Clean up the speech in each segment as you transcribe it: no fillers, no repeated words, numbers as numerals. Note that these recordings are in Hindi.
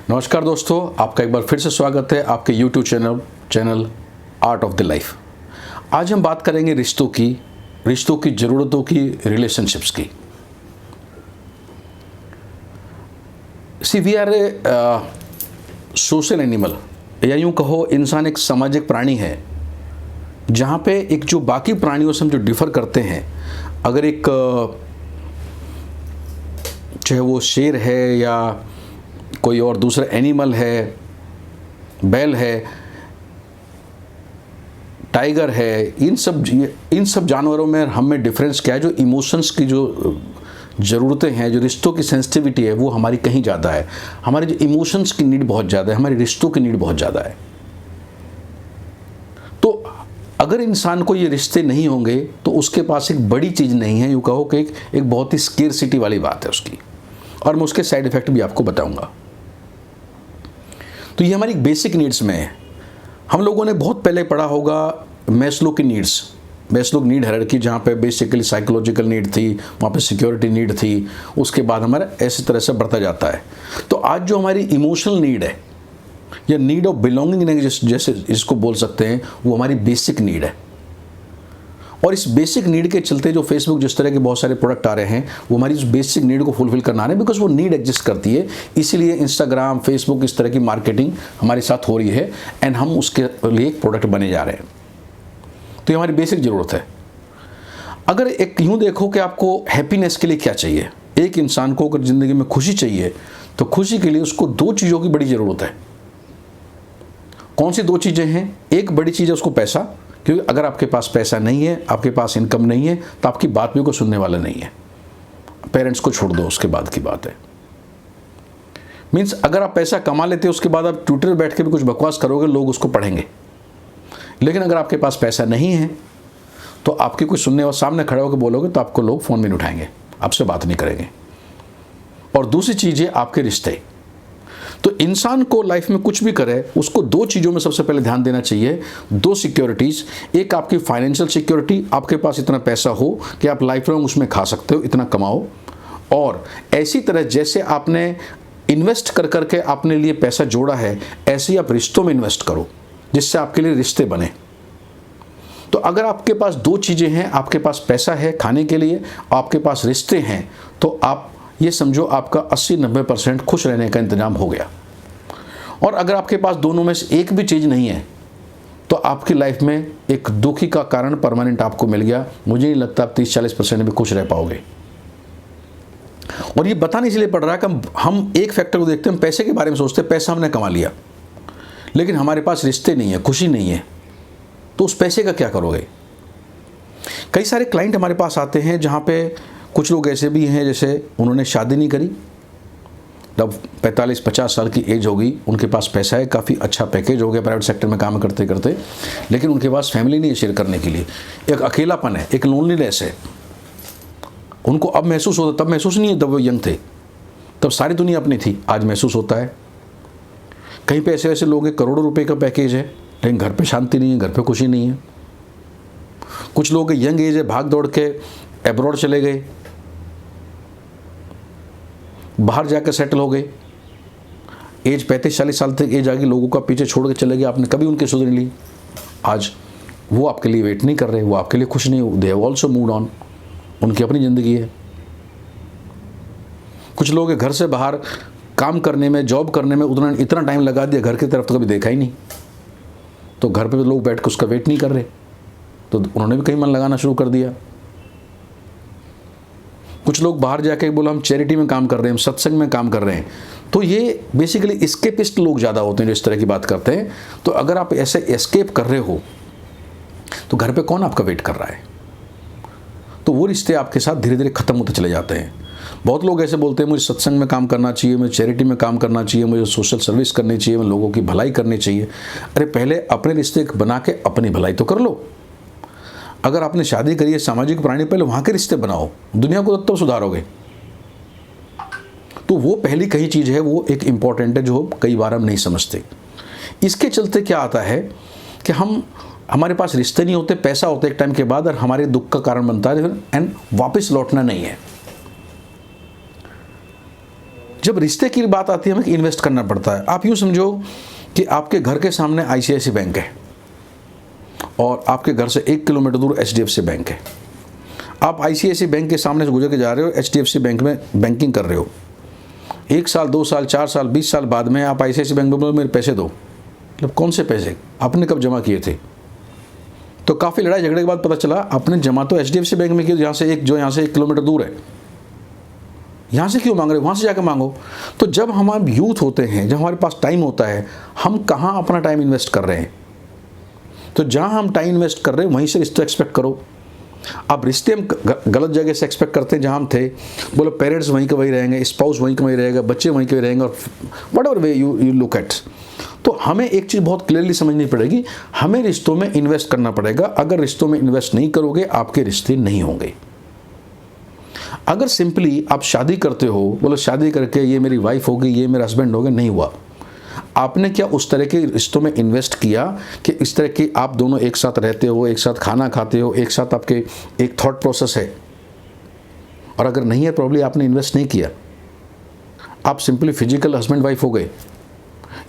नमस्कार दोस्तों, आपका एक बार फिर से स्वागत है आपके YouTube channel art of the life. आज हम बात करेंगे रिश्तों की ज़रूरतों की, रिलेशनशिप्स की। See we are a social animal, या यूँ कहो इंसान एक सामाजिक प्राणी है, जहाँ पे एक जो बाकी प्राणियों से हम जो डिफ़र करते हैं, अगर एक चाहे वो शेर है या कोई और दूसरा एनिमल है, बैल है, टाइगर है, इन सब जानवरों में हम में डिफरेंस क्या है? जो इमोशंस की जो ज़रूरतें हैं, जो रिश्तों की सेंसिटिविटी है, वो हमारी कहीं ज़्यादा है। हमारे जो इमोशंस की नीड बहुत ज़्यादा है, हमारे रिश्तों की नीड बहुत ज़्यादा है। तो अगर इंसान को ये रिश्ते नहीं होंगे तो उसके पास एक बड़ी चीज़ नहीं है, यूँ कहो कि एक बहुत ही स्केर्सिटी वाली बात है उसकी, और मैं उसके साइड इफ़ेक्ट भी आपको बताऊँगा। तो ये हमारी बेसिक नीड्स में है। हम लोगों ने बहुत पहले पढ़ा होगा मैस्लो की नीड्स, मैस्लो नीड हायरार्की, जहाँ पे बेसिकली साइकोलॉजिकल नीड थी, वहाँ पे सिक्योरिटी नीड थी, उसके बाद हमारा ऐसी तरह से बढ़ता जाता है। तो आज जो हमारी इमोशनल नीड है, या नीड ऑफ बिलोंगिंग जैसे इसको बोल सकते हैं, वो हमारी बेसिक नीड है। और इस बेसिक नीड के चलते जो फेसबुक जिस तरह के बहुत सारे प्रोडक्ट आ रहे हैं, वो हमारी इस बेसिक नीड को फुलफिल करना है, बिकॉज वो नीड एग्जिस्ट करती है। इसीलिए इंस्टाग्राम, फेसबुक, इस तरह की मार्केटिंग हमारे साथ हो रही है, एंड हम उसके लिए एक प्रोडक्ट बने जा रहे हैं। तो ये हमारी बेसिक ज़रूरत है। अगर एक यूँ देखो कि आपको हैप्पीनेस के लिए क्या चाहिए, एक इंसान को अगर ज़िंदगी में खुशी चाहिए, तो खुशी के लिए उसको दो चीज़ों की बड़ी ज़रूरत है। कौन सी दो चीज़ें हैं? एक बड़ी चीज़ है उसको पैसा, क्योंकि अगर आपके पास पैसा नहीं है, आपके पास इनकम नहीं है, तो आपकी बात भी कोई सुनने वाला नहीं है। पेरेंट्स को छोड़ दो, उसके बाद की बात है। मीन्स अगर आप पैसा कमा लेते हो, उसके बाद आप ट्विटर बैठ के भी कुछ बकवास करोगे, लोग उसको पढ़ेंगे। लेकिन अगर आपके पास पैसा नहीं है, तो आपके कोई सुनने वाला सामने खड़े होकर बोलोगे तो आपको लोग फ़ोन भी नहीं उठाएंगे, आपसे बात नहीं करेंगे। और दूसरी चीज़ है आपके रिश्ते। तो इंसान को लाइफ में कुछ भी करे, उसको दो चीज़ों में सबसे पहले ध्यान देना चाहिए, दो सिक्योरिटीज़। एक आपकी फाइनेंशियल सिक्योरिटी, आपके पास इतना पैसा हो कि आप लाइफ लॉन्ग उसमें खा सकते हो, इतना कमाओ। और ऐसी तरह जैसे आपने इन्वेस्ट कर करके अपने लिए पैसा जोड़ा है, ऐसे ही आप रिश्तों में इन्वेस्ट करो, जिससे आपके लिए रिश्ते बने। तो अगर आपके पास दो चीज़ें हैं, आपके पास पैसा है खाने के लिए, आपके पास रिश्ते हैं, तो आप ये समझो आपका 80-90% खुश रहने का इंतजाम हो गया। और अगर आपके पास दोनों में से एक भी चीज़ नहीं है, तो आपकी लाइफ में एक दुखी का कारण परमानेंट आपको मिल गया। मुझे नहीं लगता आप 30-40% भी खुश रह पाओगे। और ये बताने इसलिए पड़ रहा है कि हम एक फैक्टर को देखते हैं, हम पैसे के बारे में सोचते हैं, पैसा हमने कमा लिया, लेकिन हमारे पास रिश्ते नहीं है, खुशी नहीं है, तो उस पैसे का क्या करोगे? कई सारे क्लाइंट हमारे पास आते हैं, जहाँ पे कुछ लोग ऐसे भी हैं जैसे उन्होंने शादी नहीं करी, जब 45-50 साल की एज होगी, उनके पास पैसा है, काफ़ी अच्छा पैकेज हो गया प्राइवेट सेक्टर में काम करते करते, लेकिन उनके पास फैमिली नहीं है शेयर करने के लिए। एक अकेलापन है, एक लोनलीनेस है। उनको अब महसूस होता, तब महसूस नहीं है जब वो यंग थे, तब सारी दुनिया अपनी थी, आज महसूस होता है। कहीं पे ऐसे लोग हैं, करोड़ों रुपए का पैकेज है, लेकिन घर पे शांति नहीं है, घर पे खुशी नहीं है। कुछ लोग यंग एज है, भाग दौड़ के एब्रॉड चले गए, बाहर जाकर सेटल हो गए, एज 35-40 साल तक एज आ गई, लोगों का पीछे छोड़ के चले गए, आपने कभी उनकी सुध नहीं ली। आज वो आपके लिए वेट नहीं कर रहे, वो आपके लिए खुश नहीं, they have also moved on, उनकी अपनी ज़िंदगी है। कुछ लोग घर से बाहर काम करने में, जॉब करने में इतना टाइम लगा दिया, घर की तरफ तो कभी देखा ही नहीं, तो घर पे लोग बैठ के उसका वेट नहीं कर रहे, तो उन्होंने भी कहीं मन लगाना शुरू कर दिया। कुछ लोग बाहर जाके बोला हम चैरिटी में काम कर रहे हैं, हम सत्संग में काम कर रहे हैं। तो ये बेसिकली एस्केपिस्ट लोग ज़्यादा होते हैं जो इस तरह की बात करते हैं। तो अगर आप ऐसे एस्केप कर रहे हो, तो घर पे कौन आपका वेट कर रहा है? तो वो रिश्ते आपके साथ धीरे धीरे ख़त्म होते चले जाते हैं। बहुत लोग ऐसे बोलते हैं मुझे सत्संग में काम करना चाहिए, मुझे चैरिटी में काम करना चाहिए, मुझे सोशल सर्विस करनी चाहिए, मुझे लोगों की भलाई करनी चाहिए। अरे पहले अपने रिश्ते बना के अपनी भलाई तो कर लो। अगर आपने शादी करी है, सामाजिक प्राणी, पहले वहाँ के रिश्ते बनाओ, दुनिया को तब सुधारोगे। तो वो पहली कही चीज़ है, वो एक इम्पॉर्टेंट है, जो कई बार हम नहीं समझते। इसके चलते क्या आता है कि हमारे पास रिश्ते नहीं होते, पैसा होता है एक टाइम के बाद, और हमारे दुख का कारण बनता है, एंड वापस लौटना नहीं है। जब रिश्ते की बात आती है हमें इन्वेस्ट करना पड़ता है। आप यूँ समझो कि आपके घर के सामने ICICI बैंक है और आपके घर से 1 किलोमीटर दूर HDFC बैंक है। आप ICICI बैंक के सामने से गुजर के जा रहे हो, HDFC बैंक में बैंकिंग कर रहे हो। 1 साल 2 साल 4 साल 20 साल बाद में आप ICICI बैंक में बोलो मेरे पैसे दो, मतलब कौन से पैसे, आपने कब जमा किए थे? तो काफ़ी लड़ाई झगड़े के बाद पता चला आपने जमा तो HDFC बैंक में किया, यहाँ से एक किलोमीटर दूर है। यहाँ से क्यों मांग रहे हो, वहाँ से जाकर मांगो। तो जब हम यूथ होते हैं, जब हमारे पास टाइम होता है, हम कहाँ अपना टाइम इन्वेस्ट कर रहे हैं? तो जहाँ हम टाइम इन्वेस्ट कर रहे हैं वहीं से रिश्ते एक्सपेक्ट करो। अब रिश्ते हम गलत जगह से एक्सपेक्ट करते हैं, जहाँ हम थे बोलो पेरेंट्स वहीं के वहीं रहेंगे, स्पाउस वहीं के वहीं रहेगा, बच्चे वहीं के रहेंगे, और what ever way you look at. तो हमें एक चीज़ बहुत क्लियरली समझनी पड़ेगी, हमें रिश्तों में इन्वेस्ट करना पड़ेगा। अगर रिश्तों में इन्वेस्ट नहीं करोगे आपके रिश्ते नहीं होंगे। अगर सिंपली आप शादी करते हो, बोलो शादी करके ये मेरी वाइफ होगी, ये मेरा हस्बैंड होगा, नहीं हुआ। आपने क्या उस तरह के रिश्तों में इन्वेस्ट किया कि इस तरह के आप दोनों एक साथ रहते हो, एक साथ खाना खाते हो, एक साथ आपके एक थॉट प्रोसेस है? और अगर नहीं है प्रॉब्लम, आपने इन्वेस्ट नहीं किया, आप सिंपली फिजिकल हस्बैंड वाइफ हो गए,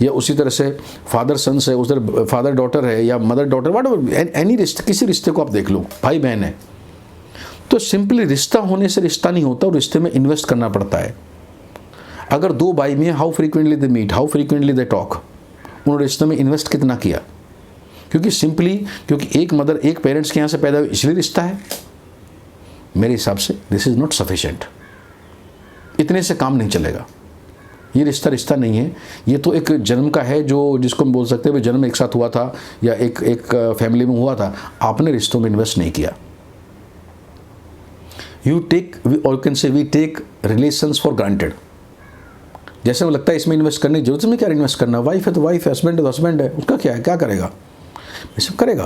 या उसी तरह से फादर सन्स है, उधर फादर डॉटर है, या mother daughter, what ever any रिश्ते, किसी रिश्ते को आप देख लो, भाई बहन है। तो सिंपली रिश्ता होने से रिश्ता नहीं होता, और रिश्ते में इन्वेस्ट करना पड़ता है। अगर 2 भाई में how frequently they meet, how frequently they talk, उन्होंने रिश्ते में इन्वेस्ट कितना किया? क्योंकि एक मदर एक पेरेंट्स के यहाँ से पैदा हुई इसलिए रिश्ता है। मेरे हिसाब से दिस इज़ नॉट सफिशेंट। इतने से काम नहीं चलेगा। ये रिश्ता नहीं है, ये तो एक जन्म का है, जो जिसको हम बोल सकते हैं जन्म एक साथ हुआ था या एक फैमिली में हुआ था। आपने रिश्तों में इन्वेस्ट नहीं किया। यू टेक, और can say we take relations for granted. जैसे वो लगता है इसमें इन्वेस्ट करने की जरूरत है, क्या इन्वेस्ट करना, वाइफ है तो वाइफ है, हस्बैंड है तो हस्बैंड है, उसका क्या है, क्या करेगा, ये सब करेगा,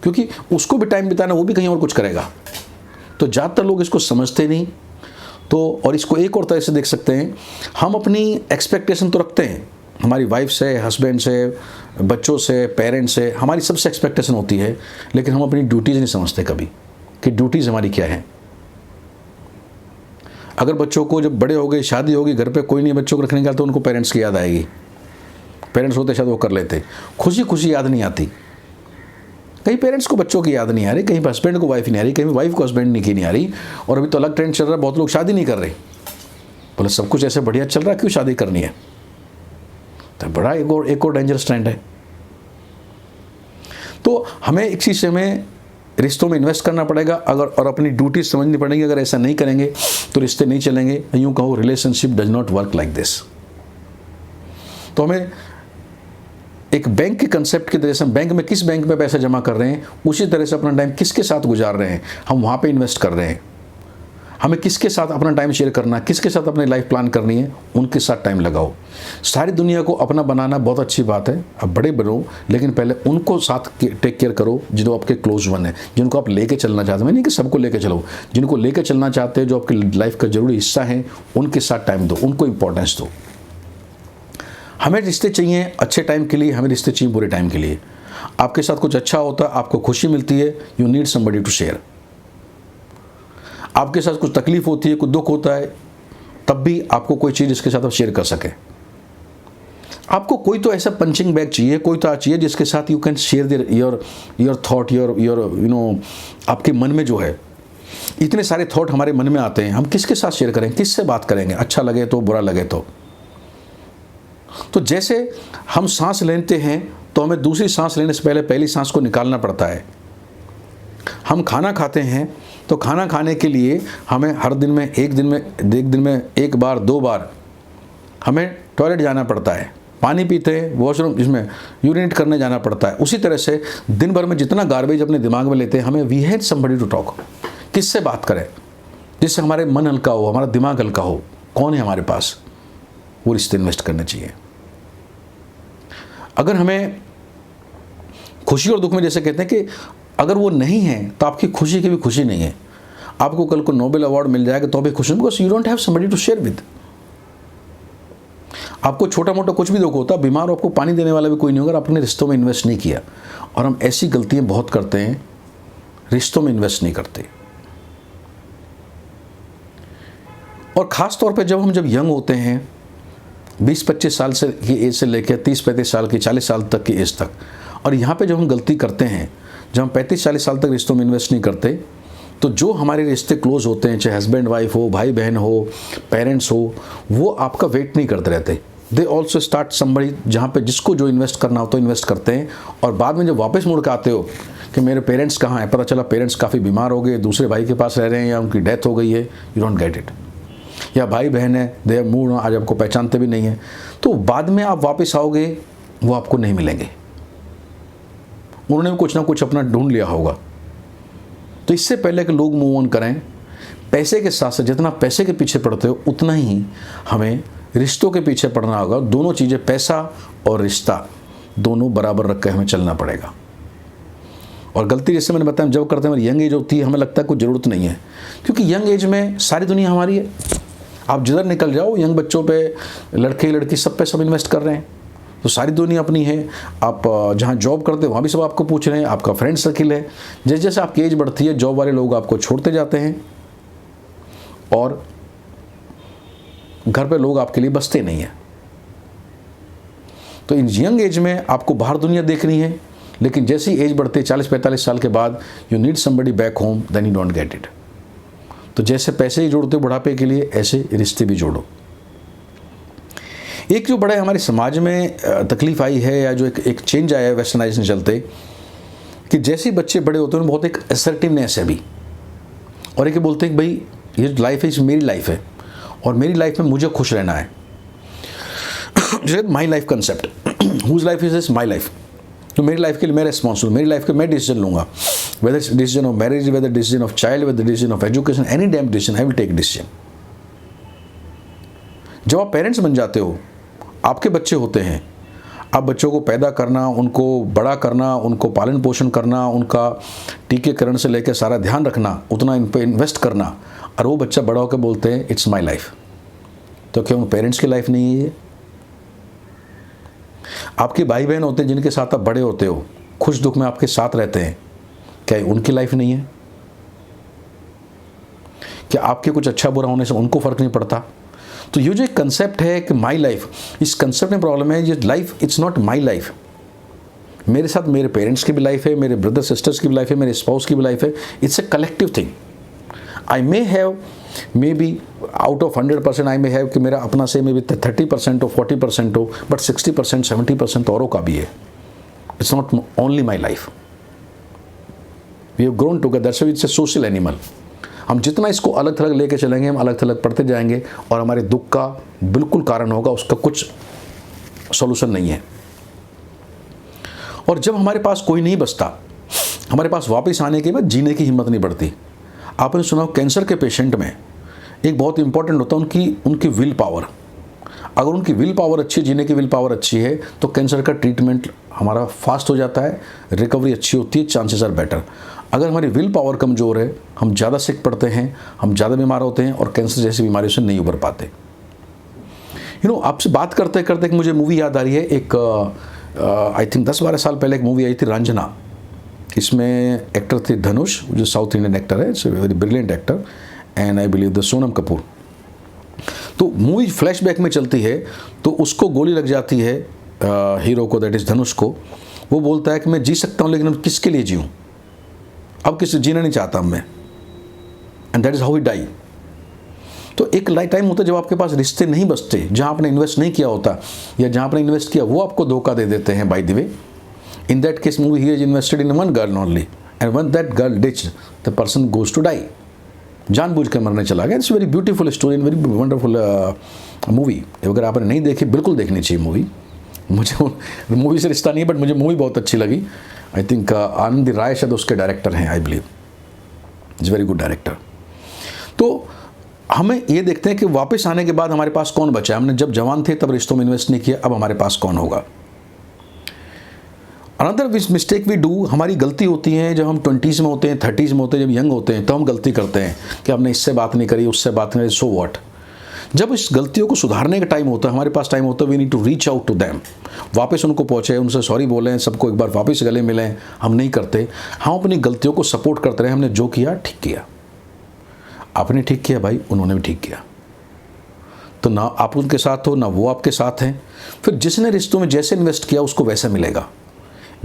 क्योंकि उसको भी टाइम बिताना, वो भी कहीं और कुछ करेगा। तो ज़्यादातर लोग इसको समझते नहीं। तो और इसको एक और तरह से देख सकते हैं, हम अपनी एक्सपेक्टेशन तो रखते हैं, हमारी वाइफ से, हस्बैंड से, बच्चों से, पेरेंट्स से, हमारी सबसे एक्सपेक्टेशन होती है, लेकिन हम अपनी ड्यूटीज़ नहीं समझते कभी कि ड्यूटीज़ हमारी क्या है। अगर बच्चों को जब बड़े हो गए, शादी होगी, घर पे कोई नहीं बच्चों को रखने का, तो उनको पेरेंट्स की याद आएगी। पेरेंट्स होते शायद वो कर लेते, खुशी खुशी याद नहीं आती। कहीं पेरेंट्स को बच्चों की याद नहीं आ रही, कहीं हस्बैंड को वाइफ नहीं आ रही, कहीं वाइफ को हस्बैंड की नहीं आ रही। और अभी तो अलग ट्रेंड चल रहा है, बहुत लोग शादी नहीं कर रहे। बोले सब कुछ ऐसे बढ़िया चल रहा है, क्यों शादी करनी है? तो बड़ा एक और डेंजरस ट्रेंड है। तो हमें एक चीज़ से हमें रिश्तों में इन्वेस्ट करना पड़ेगा, अगर और अपनी ड्यूटी समझनी पड़ेगी। अगर ऐसा नहीं करेंगे तो रिश्ते नहीं चलेंगे। यूँ कहो, relationship does not work like this. तो हमें एक बैंक के कंसेप्ट की तरह से, हम बैंक में किस बैंक में पैसा जमा कर रहे हैं, उसी तरह से अपना टाइम किसके साथ गुजार रहे हैं, हम वहाँ पे इन्वेस्ट कर रहे हैं। हमें किसके साथ अपना टाइम शेयर करना है, किसके साथ अपनी लाइफ प्लान करनी है, उनके साथ टाइम लगाओ। सारी दुनिया को अपना बनाना बहुत अच्छी बात है, अब बड़े बनो, लेकिन पहले उनको साथ टेक केयर करो जो आपके क्लोज वन है, जिनको आप लेके चलना चाहते हो। मैं नहीं कि सबको लेके चलो, जिनको लेके चलना चाहते हैं, जो आपकी लाइफ का जरूरी हिस्सा है, उनके साथ टाइम दो, उनको इंपॉर्टेंस दो। हमें रिश्ते चाहिए अच्छे टाइम के लिए, हमें रिश्ते चाहिए बुरे टाइम के लिए। आपके साथ कुछ अच्छा होता है, आपको खुशी मिलती है, you need somebody to share. आपके साथ कुछ तकलीफ होती है, कुछ दुख होता है, तब भी आपको कोई चीज़ जिसके साथ आप शेयर कर सकें। आपको कोई तो ऐसा पंचिंग बैग चाहिए, कोई तो चाहिए जिसके साथ you can share your thought, your आपके मन में जो है, इतने सारे थॉट हमारे मन में आते हैं, हम किसके साथ शेयर करें, किससे बात करेंगे, अच्छा लगे तो, बुरा लगे तो जैसे हम सांस लेते हैं तो हमें दूसरी सांस लेने से पहले पहली सांस को निकालना पड़ता है। हम खाना खाते हैं तो खाना खाने के लिए हमें हर दिन में एक दिन में एक बार 2 बार हमें टॉयलेट जाना पड़ता है। पानी पीते हैं, वॉशरूम, इसमें यूरिनेट करने जाना पड़ता है। उसी तरह से दिन भर में जितना गार्बेज अपने दिमाग में लेते हैं, हमें we had somebody to talk, किससे बात करें जिससे हमारे मन हल्का हो, हमारा दिमाग हल्का हो, कौन है हमारे पास, वो रिश्ते इन्वेस्ट करने चाहिए। अगर हमें खुशी और दुख में, जैसे कहते हैं कि अगर वो नहीं है तो आपकी खुशी की भी खुशी नहीं है। आपको कल को नोबेल अवार्ड मिल जाएगा तो भी खुशी, because you don't have somebody to share with. आपको छोटा मोटा कुछ भी दुख होता, बीमार हो, आपको पानी देने वाला भी कोई नहीं होगा, आपने रिश्तों में इन्वेस्ट नहीं किया। और हम ऐसी गलतियां बहुत करते हैं, रिश्तों में इन्वेस्ट नहीं करते। और ख़ास तौर पे जब हम यंग होते हैं 20-25 साल से की एज से लेकर 30-35 साल की 40 साल तक की एज तक। और यहाँ पे जब हम गलती करते हैं, जब हम 35-40 साल तक रिश्तों में इन्वेस्ट नहीं करते, तो जो हमारे रिश्ते क्लोज होते हैं, चाहे हस्बैंड वाइफ हो, भाई बहन हो, पेरेंट्स हो, वो आपका वेट नहीं करते रहते। दे ऑल्सो स्टार्ट समबडी, जहाँ पे जिसको जो इन्वेस्ट करना हो तो इन्वेस्ट करते हैं। और बाद में जब वापस मुड़ के आते हो कि मेरे पेरेंट्स कहाँ हैं, पता चला पेरेंट्स काफ़ी बीमार हो गए, दूसरे भाई के पास रह रहे हैं, या उनकी डेथ हो गई है, यू डोंट गेट इट। या भाई बहन है, दे मूड आज आपको पहचानते भी नहीं है, तो बाद में आप वापस आओगे, वो आपको नहीं मिलेंगे। उन्होंने कुछ ना कुछ अपना ढूंढ लिया होगा। तो इससे पहले कि लोग मूव ऑन करें, पैसे के साथ साथ जितना पैसे के पीछे पड़ते हो उतना ही हमें रिश्तों के पीछे पड़ना होगा। दोनों चीज़ें, पैसा और रिश्ता, दोनों बराबर रख के हमें चलना पड़ेगा। और गलती जैसे मैंने बताया, जब करते हैं हमारी यंग एज होती है, हमें लगता है कुछ ज़रूरत नहीं है, क्योंकि यंग एज में सारी दुनिया हमारी है। आप जिधर निकल जाओ, यंग बच्चों पे, लड़के लड़की सब पे सब इन्वेस्ट कर रहे हैं, तो सारी दुनिया अपनी है। आप जहाँ जॉब करते हैं वहाँ भी सब आपको पूछ रहे हैं, आपका फ्रेंड सर्किल है। जैसे जैसे आपकी एज बढ़ती है, जॉब वाले लोग आपको छोड़ते जाते हैं और घर पे लोग आपके लिए बसते नहीं हैं। तो इन यंग एज में आपको बाहर दुनिया देखनी है, लेकिन जैसी एज बढ़ती है 40-45 साल के बाद, you need somebody back home, then you don't get it. तो जैसे पैसे ही जोड़ते हो बुढ़ापे के लिए, ऐसे रिश्ते भी जोड़ो। एक जो बड़ा हमारे समाज में तकलीफ आई है, या जो एक चेंज आया है वेस्टर्नाइजेशन चलते, कि जैसे ही बच्चे बड़े होते हैं बहुत एक असर्टिवनेस है भी, और एक बोलते हैं कि भाई ये लाइफ है, मेरी लाइफ है और मेरी लाइफ में मुझे खुश रहना है। My life concept, whose life is this, my life. तो मेरी लाइफ के लिए मैं रिस्पॉन्सिबल, मेरी लाइफ के मैं डिसीजन लूँगा, whether decision of marriage, whether decision of child, whether decision of education, any damn decision, I will take decision. जब आप पेरेंट्स बन जाते हो, आपके बच्चे होते हैं, आप बच्चों को पैदा करना, उनको बड़ा करना, उनको पालन पोषण करना, उनका टीकाकरण से लेकर सारा ध्यान रखना, उतना इन पर इन्वेस्ट करना, और वो बच्चा बड़ा होकर बोलते हैं इट्स माई लाइफ। तो क्या उन पेरेंट्स की लाइफ नहीं है ये? आपके भाई बहन होते हैं जिनके साथ आप बड़े होते हो, खुश दुख में आपके साथ रहते हैं, क्या उनकी लाइफ नहीं है? क्या आपके कुछ अच्छा बुरा होने से उनको फर्क नहीं पड़ता? तो ये जो एक कंसेप्ट है कि माई लाइफ, इस कंसेप्ट में प्रॉब्लम है। ये life it's not my life. मेरे साथ मेरे पेरेंट्स की भी लाइफ है, मेरे ब्रदर सिस्टर्स की भी लाइफ है, मेरे स्पाउस की भी लाइफ है। It's a collective thing. I may have, may be out of 100% I may have कि मेरा अपना से मे बी 30% हो, 40% हो, बट 60% 70% औरों का भी है। It's not only my life. We have grown together, so it's a social animal. हम जितना इसको अलग थलग लेके चलेंगे, हम अलग थलग पढ़ते जाएंगे, और हमारे दुख का बिल्कुल कारण होगा, उसका कुछ सॉल्यूशन नहीं है। और जब हमारे पास कोई नहीं बचता, हमारे पास वापस आने के बाद जीने की हिम्मत नहीं बढ़ती। आपने सुना कैंसर के पेशेंट में एक बहुत इंपॉर्टेंट होता है उनकी विल पावर। अगर उनकी विल पावर अच्छी, जीने की विल पावर अच्छी है, तो कैंसर का ट्रीटमेंट हमारा फास्ट हो जाता है, रिकवरी अच्छी होती है, चांसेस आर बेटर। अगर हमारी विल पावर कमज़ोर है, हम ज़्यादा सिक पड़ते हैं, हम ज़्यादा बीमार होते हैं, और कैंसर जैसी बीमारियों से नहीं उबर पाते। आपसे बात करते करते मुझे मूवी याद आ रही है। एक आई थिंक 10-12 साल पहले एक मूवी आई थी, रंजना। इसमें एक्टर थे धनुष, जो साउथ इंडियन एक्टर है, it's a very brilliant actor, and I believe the Sonam Kapoor. तो मूवी फ्लैशबैक में चलती है, तो उसको गोली लग जाती है, हीरो को, दैट इज़ धनुष को। वो बोलता है कि मैं जी सकता हूँ, लेकिन अब किसके लिए जीऊँ, अब किसी जीना नहीं चाहता मैं, and that is how he die. तो एक लाइफ टाइम होता है जब आपके पास रिश्ते नहीं बचते, जहाँ आपने इन्वेस्ट नहीं किया होता, या जहाँ आपने इन्वेस्ट किया वो आपको धोखा दे देते हैं। By the way, in that case movie he is invested in one girl only, and when that girl ditch, the person goes to die. जानबूझ कर मरने चला गया। It's very beautiful story, very wonderful movie. अगर आपने नहीं देखी, बिल्कुल देखनी चाहिए मूवी। मुझे मूवी से रिश्ता नहीं है, बट मुझे मूवी बहुत अच्छी लगी। आई थिंक आनंद राय शायद उसके डायरेक्टर हैं, I believe. Is very good director. तो हमें ये देखते हैं कि वापस आने के बाद हमारे पास कौन बचा है। हमने जब जवान थे तब रिश्तों में इन्वेस्ट नहीं किया, अब हमारे पास कौन होगा। अनदर मिस्टेक वी डू, हमारी गलती होती है जब हम 20s में होते हैं, 30s में होते हैं, जब यंग होते हैं, तो हम गलती करते हैं कि हमने इससे बात नहीं करी, उससे बात नहीं करी, सो व्हाट। जब इस गलतियों को सुधारने का टाइम होता है, हमारे पास टाइम होता है, we need to reach out to them. वापस उनको पहुँचे, उनसे सॉरी बोलें, सबको एक बार वापस गले मिलें। हम नहीं करते, हम अपनी गलतियों को सपोर्ट करते रहे। हमने जो किया ठीक किया, आपने ठीक किया भाई, उन्होंने भी ठीक किया। तो ना आप उनके साथ हो ना वो आपके साथ हैं। फिर जिसने रिश्तों में जैसे इन्वेस्ट किया उसको वैसा मिलेगा।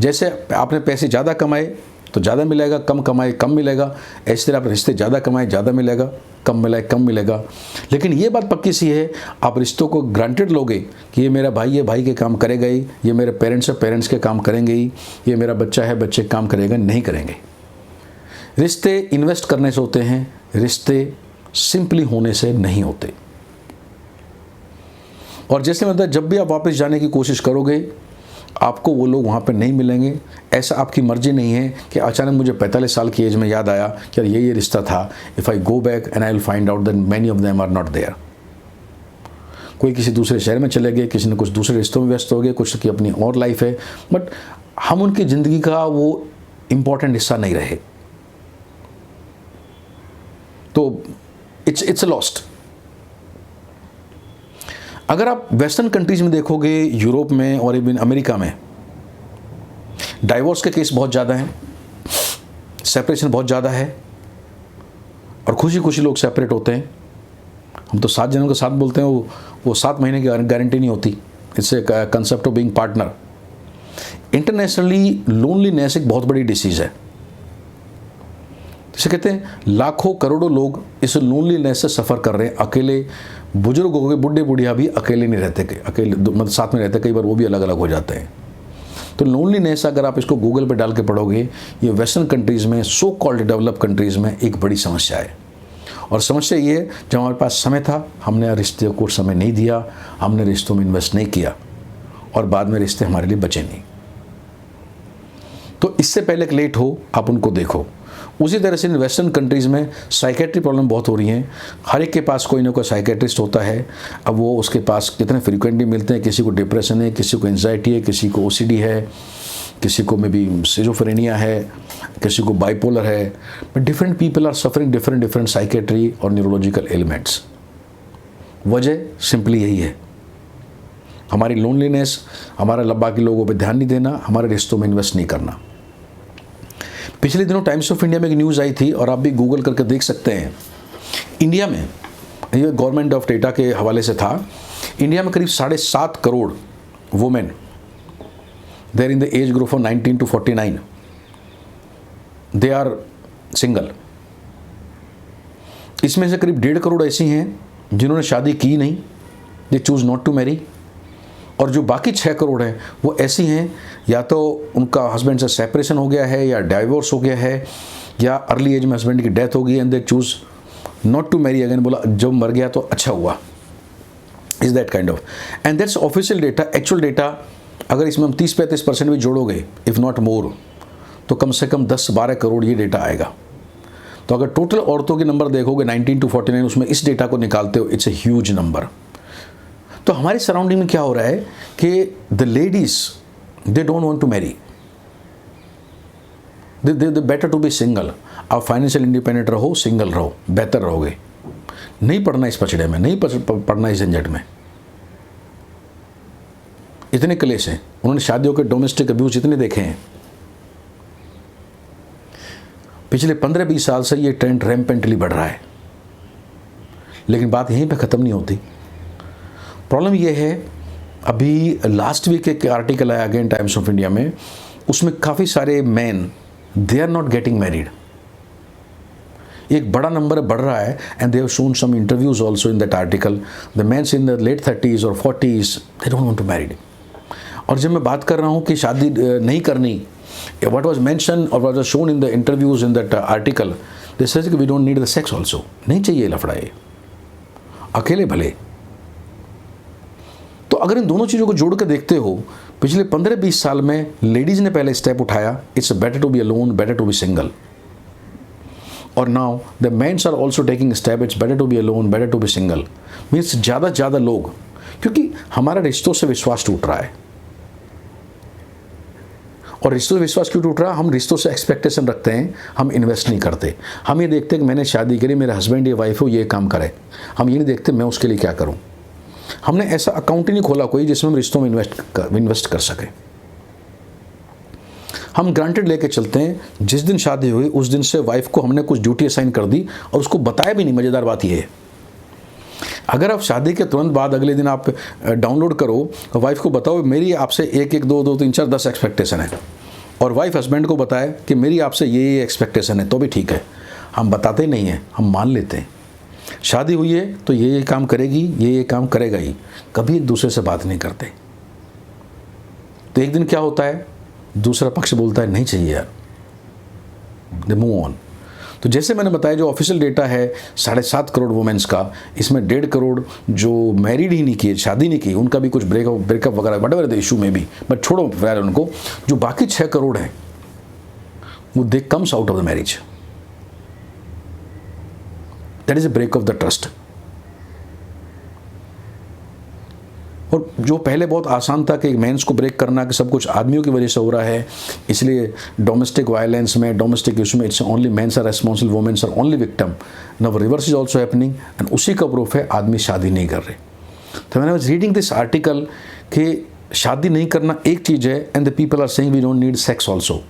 जैसे आपने पैसे ज़्यादा कमाए तो ज़्यादा मिलेगा, कम कमाए कम मिलेगा। ऐसे तरह आप रिश्ते ज़्यादा कमाए ज़्यादा मिलेगा, कम मिलाए कम मिलेगा। लेकिन ये बात पक्की सी है, आप रिश्तों को ग्रांटेड लोगे कि ये मेरा भाई है, भाई के काम करेगा ही, ये मेरे पेरेंट्स है, पेरेंट्स के काम करेंगे ही, ये मेरा बच्चा है, बच्चे काम करेगा, नहीं करेंगे। रिश्ते इन्वेस्ट करने से होते हैं, रिश्ते सिंपली होने से नहीं होते। और जैसे मतलब जब भी आप वापस जाने की कोशिश करोगे आपको वो लोग वहाँ पे नहीं मिलेंगे। ऐसा आपकी मर्जी नहीं है कि अचानक मुझे 45 साल की एज में याद आया कि यार ये रिश्ता था, if I go back and I will find out that many of them are not there. कोई किसी दूसरे शहर में चले गए, किसी ने कुछ दूसरे रिश्तों में व्यस्त हो गए, कुछ की अपनी और लाइफ है, बट हम उनकी ज़िंदगी का वो इम्पॉर्टेंट हिस्सा नहीं रहे, तो इट्स लॉस्ट। अगर आप वेस्टर्न कंट्रीज में देखोगे, यूरोप में और इवन अमेरिका में, डाइवोर्स के केस बहुत ज़्यादा हैं, सेपरेशन बहुत ज़्यादा है, और खुशी खुशी लोग सेपरेट होते हैं। हम तो 7 जनों के साथ बोलते हैं, वो 7 महीने की गारंटी नहीं होती। It's a concept of being partner. Internationally loneliness एक बहुत बड़ी डिसीज़ है। जिसे कहते हैं लाखों करोड़ों लोग इस लोनलीनेस से सफ़र कर रहे हैं। अकेले बुजुर्ग हो गए, बुढ़े बुढ़िया भी अकेले नहीं रहते, अकेले मतलब साथ में रहते, कई बार वो भी अलग अलग हो जाते हैं। तो लोनलीनेस अगर आप इसको गूगल पे डाल के पढ़ोगे, ये वेस्टर्न कंट्रीज़ में, सो कॉल्ड डेवलप कंट्रीज़ में एक बड़ी समस्या है। और समस्या ये है, जब हमारे पास समय था हमने रिश्ते को समय नहीं दिया, हमने रिश्तों में इन्वेस्ट नहीं किया, और बाद में रिश्ते हमारे लिए बचे नहीं। तो इससे पहले कि लेट हो आप उनको देखो। उसी तरह से इन वेस्टर्न कंट्रीज़ में साइकेट्री प्रॉब्लम बहुत हो रही हैं। हर एक के पास कोई ना कोई साइकेट्रिस्ट होता है। अब वो उसके पास कितने फ्रिक्वेंटली मिलते हैं, किसी को डिप्रेशन है, किसी को एंजाइटी है, किसी को ओसीडी है, किसी को मे बी सिजोफ्रेनिया है, किसी को बाइपोलर है। But different people are suffering different psychiatry और न्यूरोलॉजिकल एलिमेंट्स। वजह सिंपली यही है, हमारी लोनलीनेस, हमारा बाकी लोगों पर ध्यान नहीं देना, हमारे रिश्तों में इन्वेस्ट नहीं करना। पिछले दिनों टाइम्स ऑफ इंडिया में एक न्यूज़ आई थी, और आप भी गूगल करके देख सकते हैं। इंडिया में, ये गवर्नमेंट ऑफ डेटा के हवाले से था, इंडिया में करीब 7.5 crore women there in the age group of 19 to 49 they are single. इसमें से करीब 1.5 करोड़ ऐसी हैं जिन्होंने शादी की नहीं, दे चूज़ नॉट टू मैरी। और जो बाकी 6 करोड़ हैं वो ऐसी हैं, या तो उनका हस्बैंड से सेपरेशन हो गया है, या डाइवोर्स हो गया है, या अर्ली एज में हस्बैंड की डेथ हो गई and they choose not to marry again. बोला जब मर गया तो अच्छा हुआ, is that kind of. And that's official data. Actual data अगर इसमें हम 30-35% भी जोड़ोगे, इफ़ नॉट मोर, तो कम से कम 10-12 करोड़ ये डेटा आएगा। तो अगर टोटल औरतों के नंबर देखोगे 19 to 49, उसमें इस डेटा को निकालते हो, इट्स ए ह्यूज नंबर। तो हमारी सराउंडिंग में क्या हो रहा है कि the ladies they don't want to marry, they better to be single. आप फाइनेंशियल इंडिपेंडेंट रहो, सिंगल रहो, बेहतर रहोगे। नहीं पढ़ना इस पचड़े में, नहीं पढ़ना इस झंझट में। इतने क्लेश हैं, उन्होंने शादियों के डोमेस्टिक अब्यूज इतने देखे हैं। पिछले 15-20 साल से ये ट्रेंड रैम्पेंटली बढ़ रहा है। लेकिन बात यहीं पे ख़त्म नहीं होती। प्रॉब्लम ये है, अभी लास्ट वीक एक आर्टिकल आया अगेन टाइम्स ऑफ इंडिया में, उसमें काफ़ी सारे man they are not getting married. एक बड़ा नंबर बढ़ रहा है, and they have shown some interviews also in that article. The mens in the late 30s और 40s they don't want to married. और जब मैं बात कर रहा हूँ कि शादी नहीं करनी, व्हाट वाज मेंशन और what was shown in the interviews in that article, they says कि we don't need the sex also. नहीं चाहिए लफड़ाए, अकेले भले। तो अगर इन दोनों चीज़ों को जोड़ कर देखते हो, पिछले 15-20 साल में लेडीज़ ने पहले स्टेप उठाया, it's better to be alone, better to be single. और now the mens are also taking step, it's better to be alone, better to be single. Means ज़्यादा लोग, क्योंकि हमारा रिश्तों से विश्वास टूट रहा है। और रिश्तों से विश्वास क्यों टूट रहा है? हम रिश्तों से एक्सपेक्टेशन रखते हैं, हम इन्वेस्ट नहीं करते। हम ये देखते हैं कि मैंने शादी करी, मेरा हस्बैंड या वाइफ हो ये काम करे। हम ये नहीं देखते मैं उसके लिए क्या करूँ। हमने ऐसा अकाउंट ही नहीं खोला कोई जिसमें हम रिश्तों में इन्वेस्ट कर सकें। हम ग्रांटेड लेके चलते हैं, जिस दिन शादी हुई उस दिन से वाइफ को हमने कुछ ड्यूटी असाइन कर दी और उसको बताया भी नहीं। मज़ेदार बात यह है, अगर आप शादी के तुरंत बाद अगले दिन आप डाउनलोड करो, वाइफ को बताओ मेरी आपसे 1 1 2 2 3 4 10 एक्सपेक्टेशन है, और वाइफ हस्बैंड को बताए कि मेरी आपसे ये एक्सपेक्टेशन है, तो भी ठीक है। हम बताते नहीं हैं, हम मान लेते हैं। शादी हुई है तो ये काम करेगी, ये काम करेगा ही, कभी एक दूसरे से बात नहीं करते। तो एक दिन क्या होता है, दूसरा पक्ष बोलता है नहीं चाहिए यार, दे मूव ऑन। तो जैसे मैंने बताया, जो ऑफिशियल डेटा है 7.5 करोड़ वुमेन्स का, इसमें 1.5 करोड़ जो मैरिड ही नहीं किए, शादी नहीं की, उनका भी कुछ ब्रेकअप वगैरह वट एवर द इशू में भी, बट छोड़ो यार उनको। जो बाकी 6 करोड़ हैं वो they comes out of the marriage. That is a break of the trust. और जो पहले बहुत आसान था कि मेंस को ब्रेक करना, कि सब कुछ आदमियों की वजह से हो रहा है, इसलिए डोमेस्टिक वायलेंस में, डोमेस्टिक इशू में it's only mens are responsible, womens are only victim. Now reverse is also happening, and उसी का प्रूफ है आदमी शादी नहीं कर रहे। तो मैंने वाज रीडिंग दिस आर्टिकल कि शादी नहीं करना एक चीज़ है, and the people are saying we don't need sex also.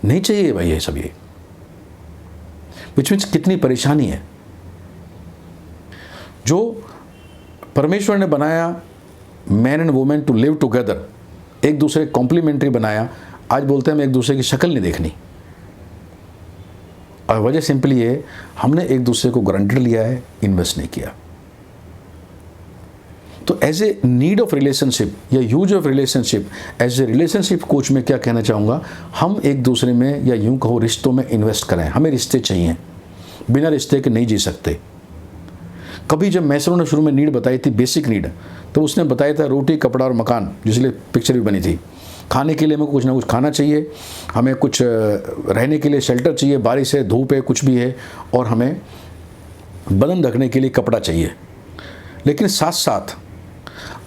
नहीं चाहिए भाई ये सब, ये विच मीन्स कितनी परेशानी है। जो परमेश्वर ने बनाया man and women to live together, एक दूसरे कॉम्प्लीमेंट्री बनाया, आज बोलते हैं हम एक दूसरे की शक्ल नहीं देखनी। और वजह सिंपली है, हमने एक दूसरे को गारंटेड लिया है, इन्वेस्ट नहीं किया। तो as a need of relationship या use of relationship, as a relationship coach में क्या कहना चाहूँगा, हम एक दूसरे में या यूं कहो रिश्तों में इन्वेस्ट करें। हमें रिश्ते चाहिए, बिना रिश्ते के नहीं जी सकते। कभी जब मैसरो ने शुरू में नीड बताई थी, बेसिक नीड, तो उसने बताया था रोटी, कपड़ा और मकान, जिसलिए पिक्चर भी बनी थी। खाने के लिए हमें कुछ ना कुछ खाना चाहिए, हमें कुछ रहने के लिए शेल्टर चाहिए, बारिश है, धूप है, कुछ भी है, और हमें बदन ढकने के लिए कपड़ा चाहिए। लेकिन साथ साथ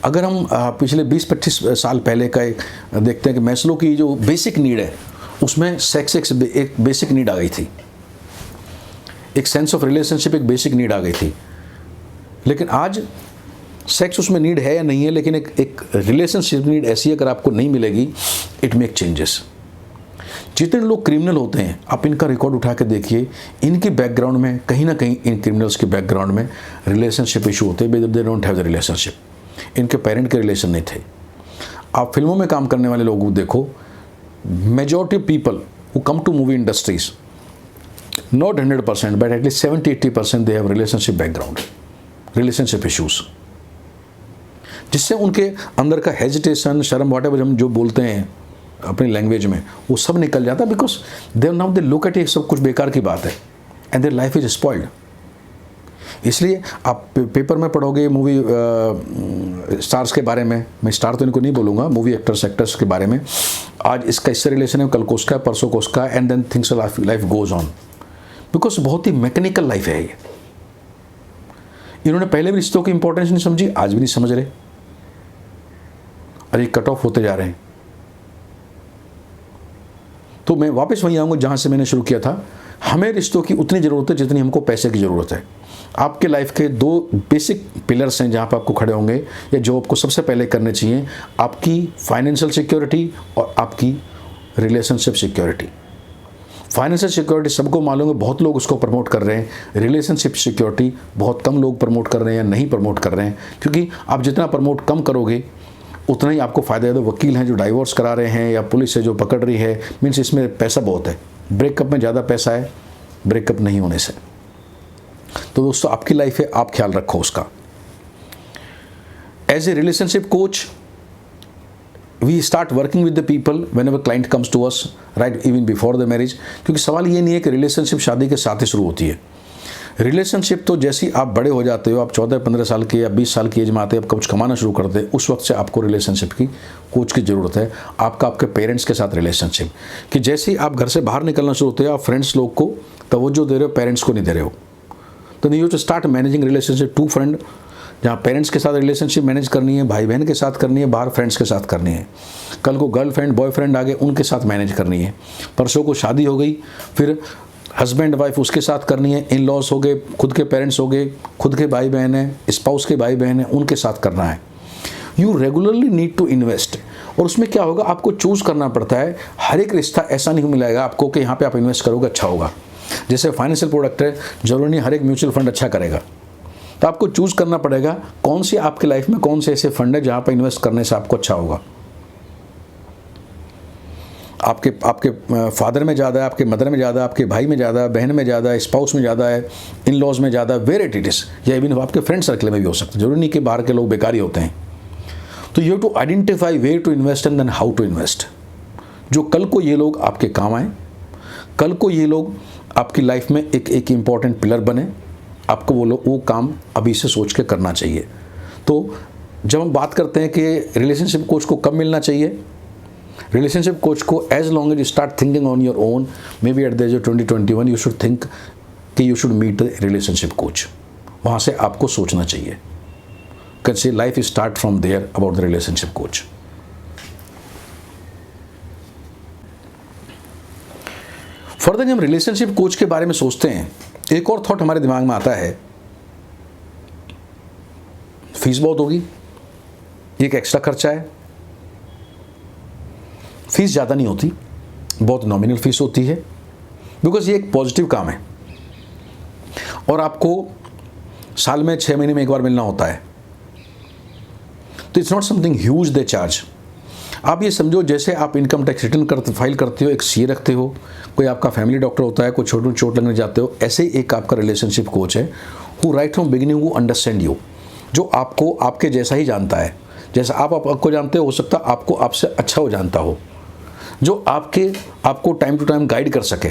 अगर हम पिछले 20-25 साल पहले का देखते हैं कि मैस्लो की जो बेसिक नीड है, उसमें सेक्स एक बेसिक नीड आ गई थी, एक सेंस ऑफ रिलेशनशिप एक बेसिक नीड आ गई थी। लेकिन आज सेक्स उसमें नीड है या नहीं है, लेकिन एक रिलेशनशिप नीड ऐसी है, अगर आपको नहीं मिलेगी इट मेक चेंजेस। जितने लोग क्रिमिनल होते हैं, आप इनका रिकॉर्ड उठा के देखिए, इनके बैकग्राउंड में कहीं ना कहीं, इन क्रिमिनल्स के बैकग्राउंड में रिलेशनशिप इशू होते हैं। They don't have the relationship, इनके पेरेंट के रिलेशन नहीं थे। आप फिल्मों में काम करने वाले लोगों को देखो, majority people who come to movie industries, not 100% but at least 70-80% they have relationship background, relationship issues, जिससे उनके अंदर का हेजिटेशन, शर्म, व्हाटएवर हम जो बोलते हैं अपनी लैंग्वेज में, वो सब निकल जाता है। Because they now they look at, ये सब कुछ बेकार की बात है, and their life is spoiled. इसलिए आप पेपर में पढ़ोगे मूवी स्टार्स के बारे में, मैं स्टार तो इनको नहीं बोलूँगा, मूवी एक्टर्स के बारे में, आज इसका इससे रिलेशन है, कल को उसका, परसों को उसका, and then things life goes on, because बहुत ही मैकेनिकल लाइफ है ये। इन्होंने पहले भी रिश्तों की इंपॉर्टेंस नहीं समझी, आज भी नहीं समझ रहे, अरे कट ऑफ होते जा रहे हैं। तो मैं वापस वहीं आऊँगा जहाँ से मैंने शुरू किया था। हमें रिश्तों की उतनी ज़रूरत है जितनी हमको पैसे की ज़रूरत है। आपके लाइफ के 2 बेसिक पिलर्स हैं जहाँ पर आपको खड़े होंगे, या जो आपको सबसे पहले करने चाहिए, आपकी फाइनेंशियल सिक्योरिटी और आपकी रिलेशनशिप सिक्योरिटी। फाइनेंशियल सिक्योरिटी सबको मालूम है, बहुत लोग उसको प्रमोट कर रहे हैं। रिलेशनशिप सिक्योरिटी बहुत कम लोग प्रमोट कर रहे हैं या नहीं प्रमोट कर रहे हैं, क्योंकि आप जितना प्रमोट कम करोगे उतना ही आपको फ़ायदा है। तो वकील हैं जो डाइवोर्स करा रहे हैं, या पुलिस है जो पकड़ रही है, मीन्स इसमें पैसा बहुत है। ब्रेकअप में ज़्यादा पैसा है ब्रेकअप नहीं होने से। तो दोस्तों, आपकी लाइफ है, आप ख्याल रखो उसका। As a relationship coach, we start working with the people whenever client comes to us, right, even before the marriage। क्योंकि सवाल ये नहीं है कि रिलेशनशिप शादी के साथ ही शुरू होती है। रिलेशनशिप तो जैसे ही आप बड़े हो जाते हो, आप 14-15 साल के या 20 साल की एज में आते हैं, आप कुछ कमाना शुरू करते हैं, उस वक्त से आपको रिलेशनशिप की कोच की ज़रूरत है। आपके पेरेंट्स के साथ रिलेशनशिप, कि जैसे ही आप घर से बाहर निकलना शुरू होते हो, आप फ्रेंड्स लोग को तवज्जो दे रहे हो, पेरेंट्स को नहीं दे रहे हो। तो you to start managing relationship to friend, जहाँ पेरेंट्स के साथ रिलेशनशिप मैनेज करनी है, भाई बहन के साथ करनी है, बाहर फ्रेंड्स के साथ करनी है। कल को गर्लफ्रेंड बॉयफ्रेंड आ गए, उनके साथ मैनेज करनी है। परसों को शादी हो गई, फिर हस्बैंड वाइफ उसके साथ करनी है। इन लॉज हो गए, खुद के पेरेंट्स हो गए, खुद के भाई बहन हैं, स्पाउस के भाई बहन हैं, उनके साथ करना है। You regularly need to invest. और उसमें क्या होगा, आपको चूज़ करना पड़ता है। हर एक रिश्ता ऐसा नहीं मिलेगा आपको कि यहाँ पर आप इन्वेस्ट करोगे अच्छा होगा। जैसे फाइनेंशियल प्रोडक्ट है, जरूरी नहीं हर एक म्यूचुअल फंड अच्छा करेगा। तो आपको चूज़ करना पड़ेगा कौन सी आपकी लाइफ में कौन से ऐसे फंड है जहाँ पर इन्वेस्ट करने से आपको अच्छा होगा। आपके फादर में ज़्यादा है, आपके मदर में ज़्यादा, आपके भाई में ज़्यादा, बहन में ज़्यादा है, स्पाउस में ज़्यादा है, इन लॉज में ज़्यादा, वेयर इट इज़, या इवन आपके फ्रेंड सर्कल में भी हो सकता है। जरूरी नहीं कि बाहर के लोग बेकार ही होते हैं। तो you have to identify where to invest and then how to invest, जो कल को ये लोग आपके काम आए, कल को ये लोग आपकी लाइफ में एक इम्पॉर्टेंट पिलर बने। आपको वो काम अभी से सोच के करना चाहिए। तो जब हम बात करते हैं कि रिलेशनशिप कोच को कब मिलना चाहिए, रिलेशनशिप कोच को as long as you start thinking on your own, may be at the age of 20-21 you should think कि you should meet the relationship coach. वहाँ से आपको सोचना चाहिए, can say life is start from there about the relationship coach. Further हम रिलेशनशिप कोच के बारे में सोचते हैं, एक और थॉट हमारे दिमाग में आता है, फीस बहुत होगी, ये एक एक्स्ट्रा खर्चा है। फीस ज़्यादा नहीं होती, बहुत नॉमिनल फीस होती है, बिकॉज ये एक पॉजिटिव काम है और आपको साल में 6 महीने में एक बार मिलना होता है। तो it's not something huge they charge. आप ये समझो जैसे आप इनकम टैक्स रिटर्न फाइल करते हो, एक सीए रखते हो, कोई आपका फैमिली डॉक्टर होता है, कोई छोटी चोट लगने जाते हो, ऐसे एक आपका रिलेशनशिप कोच है who right from beginning who understand you, जो आपको आपके जैसा ही जानता है, जैसा आप आपको जानते हो सकता है आपको आपसे अच्छा हो जानता हो, जो आपको टाइम टू टाइम गाइड कर सके,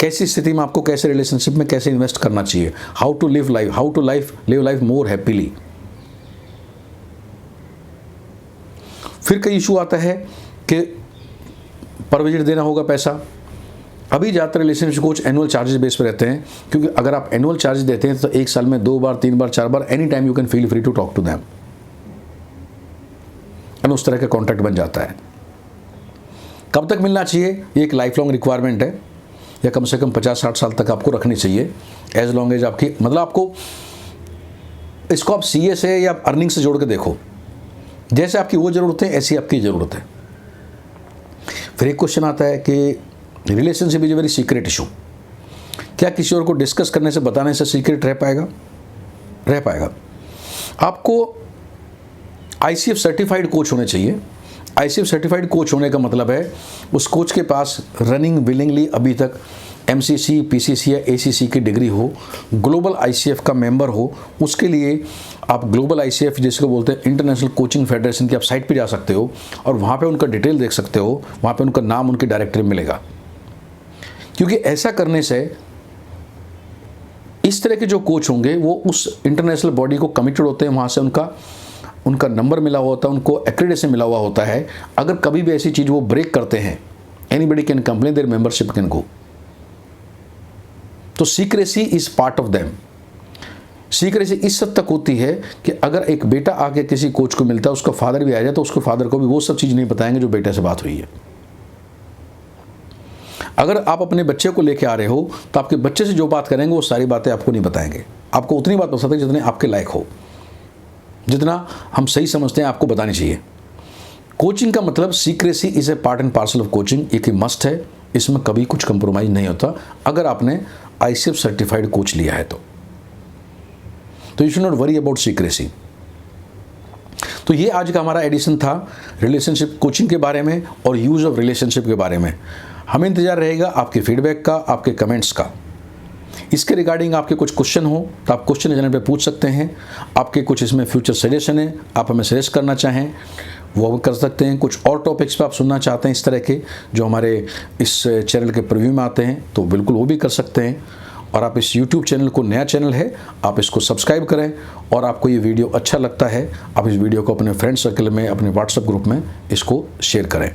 कैसी स्थिति में आपको कैसे रिलेशनशिप में कैसे इन्वेस्ट करना चाहिए, how to live life more happily. फिर कई इशू आता है कि पर विजिट देना होगा पैसा। अभी ज़्यादातर relationship coach annual charges base पे रहते हैं, क्योंकि अगर आप एनुअल चार्जेस देते हैं तो एक साल में 2 बार 3 बार 4 बार any time you can feel free to talk to them, and उस तरह का कॉन्ट्रैक्ट बन जाता है। कब तक मिलना चाहिए, ये एक लाइफ लॉन्ग रिक्वायरमेंट है, या कम से कम 50-60 साल तक आपको रखनी चाहिए, एज लॉन्ग एज आपकी, मतलब आपको इसको आप सीए से या अर्निंग से जोड़ के देखो, जैसे आपकी वो ज़रूरत है ऐसी आपकी ज़रूरत है। फिर एक क्वेश्चन आता है कि relationship is a very secret issue, क्या किसी और को डिस्कस करने से बताने से सीक्रेट रह पाएगा? आपको आईसीएफ सर्टिफाइड कोच होने चाहिए। आईसीएफ सर्टिफाइड कोच होने का मतलब है उस कोच के पास रनिंग विलिंगली अभी तक एमसीसी, पीसीसी या एसीसी की डिग्री हो, ग्लोबल आईसीएफ का मेंबर हो। उसके लिए आप ग्लोबल आईसीएफ जिसको बोलते हैं इंटरनेशनल कोचिंग फेडरेशन की आप साइट पे जा सकते हो और वहाँ पे उनका डिटेल देख सकते हो, वहाँ पे उनका नाम उनकी डायरेक्टरी में मिलेगा। क्योंकि ऐसा करने से इस तरह के जो कोच होंगे वो उस इंटरनेशनल बॉडी को कमिटेड होते हैं, वहाँ से उनका नंबर मिला हुआ होता है, उनको एक्रेडिटेशन मिला हुआ होता है। अगर कभी भी ऐसी चीज़ वो ब्रेक करते हैं, anybody can complain, their membership can go. तो secrecy is part of them. Secrecy इस हद तक होती है कि अगर एक बेटा आके किसी कोच को मिलता है, उसका फादर भी आ जाए, तो उसके फादर को भी वो सब चीज़ नहीं बताएंगे जो बेटे से बात हुई है। अगर आप अपने बच्चे को लेके आ रहे हो तो आपके बच्चे से जो बात करेंगे वो सारी बातें आपको नहीं बताएंगे। आपको उतनी बात बता सकते हैं जितने आपके लायक हो, जितना हम सही समझते हैं आपको बतानी चाहिए। कोचिंग का मतलब secrecy is a part and parcel of coaching, एक मस्ट है, इसमें कभी कुछ कंप्रोमाइज नहीं होता अगर आपने आईसीएफ सर्टिफाइड कोच लिया है तो you should not worry about secrecy. तो ये आज का हमारा एडिशन था रिलेशनशिप कोचिंग के बारे में और यूज़ ऑफ रिलेशनशिप के बारे में। हमें इंतजार रहेगा आपके फीडबैक का, आपके कमेंट्स का। इसके रिगार्डिंग आपके कुछ क्वेश्चन हो तो आप क्वेश्चन चैनल पे पूछ सकते हैं। आपके कुछ इसमें फ्यूचर सजेशन है, आप हमें सजेस्ट करना चाहें वो कर सकते हैं। कुछ और टॉपिक्स पे आप सुनना चाहते हैं इस तरह के जो हमारे इस चैनल के प्रीव्यू में आते हैं तो बिल्कुल वो भी कर सकते हैं। और आप इस YouTube चैनल को, नया चैनल है, आप इसको सब्सक्राइब करें। और आपको ये वीडियो अच्छा लगता है आप इस वीडियो को अपने फ्रेंड सर्कल में, अपने व्हाट्सएप ग्रुप में इसको शेयर करें।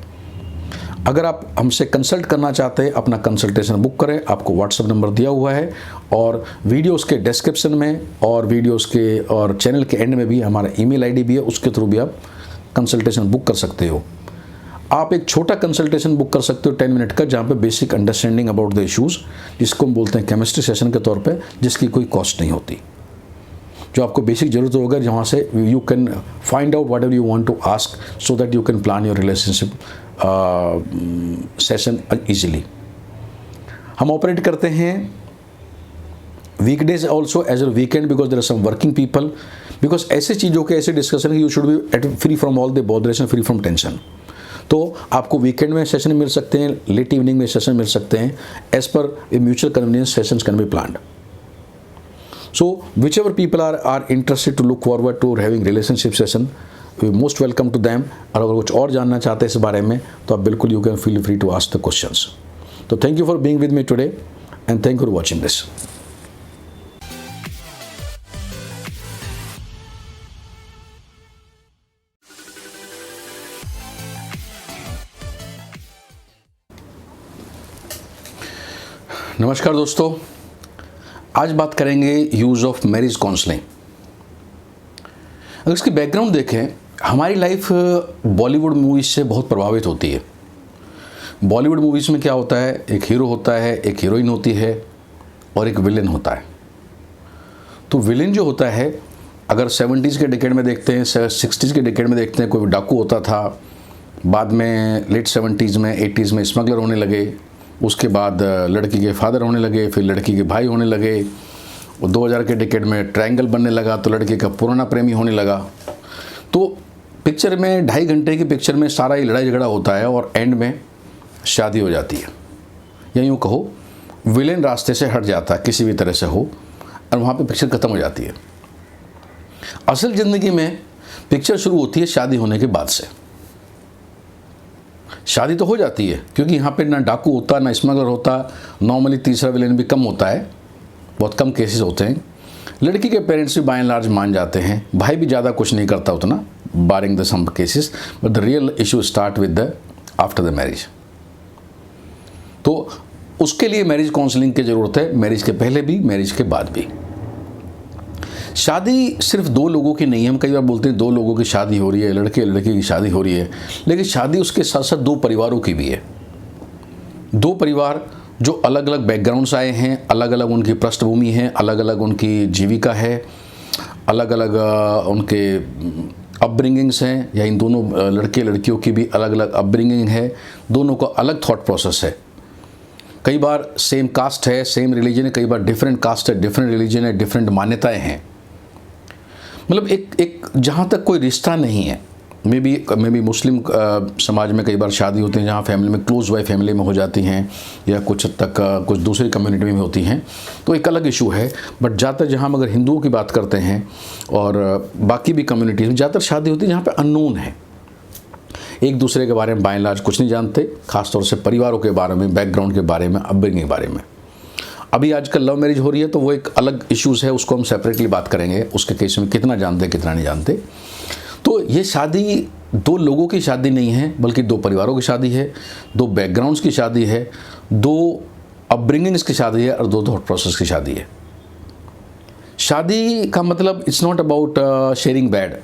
अगर आप हमसे कंसल्ट करना चाहते हैं, अपना कंसल्टेशन बुक करें, आपको व्हाट्सएप नंबर दिया हुआ है और वीडियोस के डिस्क्रिप्शन में और वीडियोस के और चैनल के एंड में भी हमारा ईमेल आईडी भी है, उसके थ्रू भी आप कंसल्टेशन बुक कर सकते हो। आप एक छोटा कंसल्टेशन बुक कर सकते हो 10 मिनट का, जहाँ पे basic understanding about the issues, जिसको हम बोलते हैं केमिस्ट्री सेशन के तौर पे, जिसकी कोई कॉस्ट नहीं होती, जो आपको बेसिक ज़रूरत होगा, जहाँ से you can find out whatever you want to ask so that you can plan your relationship session easily. हम ऑपरेट करते हैं weekdays also as a weekend because there are some working people, because ऐसे चीज़ों के ऐसे discussion you should be at free from all the botheration, free from tension. तो आपको वीकेंड में सेशन मिल सकते हैं, लेट इवनिंग में सेशन मिल सकते हैं, as per a mutual convenience sessions can be planned. So whichever people are interested to look forward to having relationship session, we most welcome to them। और अगर कुछ और जानना चाहते हैं इस बारे में तो आप बिल्कुल you can feel free to ask the questions. तो thank you for being with me today and thank you for watching this. नमस्कार दोस्तों, आज बात करेंगे यूज़ ऑफ मैरिज काउंसलिंग। अगर इसकी बैकग्राउंड देखें, हमारी लाइफ बॉलीवुड मूवीज़ से बहुत प्रभावित होती है। बॉलीवुड मूवीज़ में क्या होता है, एक हीरो होता है, एक हीरोइन होती है और एक विलेन होता है। तो विलेन जो होता है, अगर 70s के डिकेड में देखते हैं, 60s के डिकेड में देखते हैं, कोई डाकू होता था, बाद में लेट 70s में 80s में स्मगलर होने लगे, उसके बाद लड़की के फादर होने लगे, फिर लड़की के भाई होने लगे, और 2000 के डिकेड में ट्रायंगल बनने लगा तो लड़के का पुराना प्रेमी होने लगा। तो पिक्चर में 2.5 घंटे की पिक्चर में सारा ही लड़ाई झगड़ा होता है और एंड में शादी हो जाती है, या यूँ कहो विलेन रास्ते से हट जाता है किसी भी तरह से हो, और वहाँ पे पिक्चर ख़त्म हो जाती है। असल ज़िंदगी में पिक्चर शुरू होती है शादी होने के बाद से। शादी तो हो जाती है क्योंकि यहाँ पे ना डाकू होता, ना स्मगलर होता, नॉर्मली तीसरा विलेन भी कम होता है, बहुत कम केसेस होते हैं। लड़की के पेरेंट्स भी बाय एंड लार्ज मान जाते हैं, भाई भी ज़्यादा कुछ नहीं करता उतना, barring the some cases, but the real issue start with the after the marriage. तो उसके लिए मैरिज काउंसलिंग की ज़रूरत है, मैरिज के पहले भी, मैरिज के बाद भी। शादी सिर्फ 2 लोगों की नहीं है। हम कई बार बोलते हैं 2 लोगों की शादी हो रही है, लड़के लड़के की शादी हो रही है, लेकिन शादी उसके साथ साथ 2 परिवारों की भी है। 2 परिवार जो अलग अलग बैकग्राउंड से आए हैं, अलग अलग उनकी पृष्ठभूमि है, अलग अलग उनकी जीविका है, अलग अलग उनके अपब्रिंगिंग्स हैं, या इन दोनों लड़के लड़कियों की भी अलग अलग अपब्रिंगिंग है, दोनों का अलग थॉट प्रोसेस है। कई बार सेम कास्ट है, सेम रिलीजन है, कई बार डिफरेंट कास्ट है, डिफरेंट रिलीजन है, डिफरेंट मान्यताएं हैं। मतलब एक जहाँ तक कोई रिश्ता नहीं है, मे बी मुस्लिम समाज में कई बार शादी होती हैं जहाँ फैमिली में क्लोज बाय फैमिली में हो जाती हैं, या कुछ तक कुछ दूसरी कम्युनिटी में होती हैं, तो एक अलग इशू है। बट ज़्यादातर जहाँ हम अगर हिंदुओं की बात करते हैं और बाकी भी कम्युनिटीज़ में ज़्यादातर शादी होती है जहाँ पे अननोन है, एक दूसरे के बारे में बाय एंड लार्ज कुछ नहीं जानते, खासतौर से परिवारों के बारे में, बैकग्राउंड के बारे में, अपब्रिंगिंग के बारे में। अभी आजकल लव मैरिज हो रही है तो वो एक अलग इश्यूज़ है, उसको हम सेपरेटली बात करेंगे, उसके केस में कितना जानते कितना नहीं जानते। तो ये शादी 2 लोगों की शादी नहीं है, बल्कि 2 परिवारों की शादी है, 2 बैकग्राउंड्स की शादी है, 2 अपब्रिंगिंग्स की शादी है और 2 थॉट प्रोसेस की शादी है। शादी का मतलब it's not about sharing bad,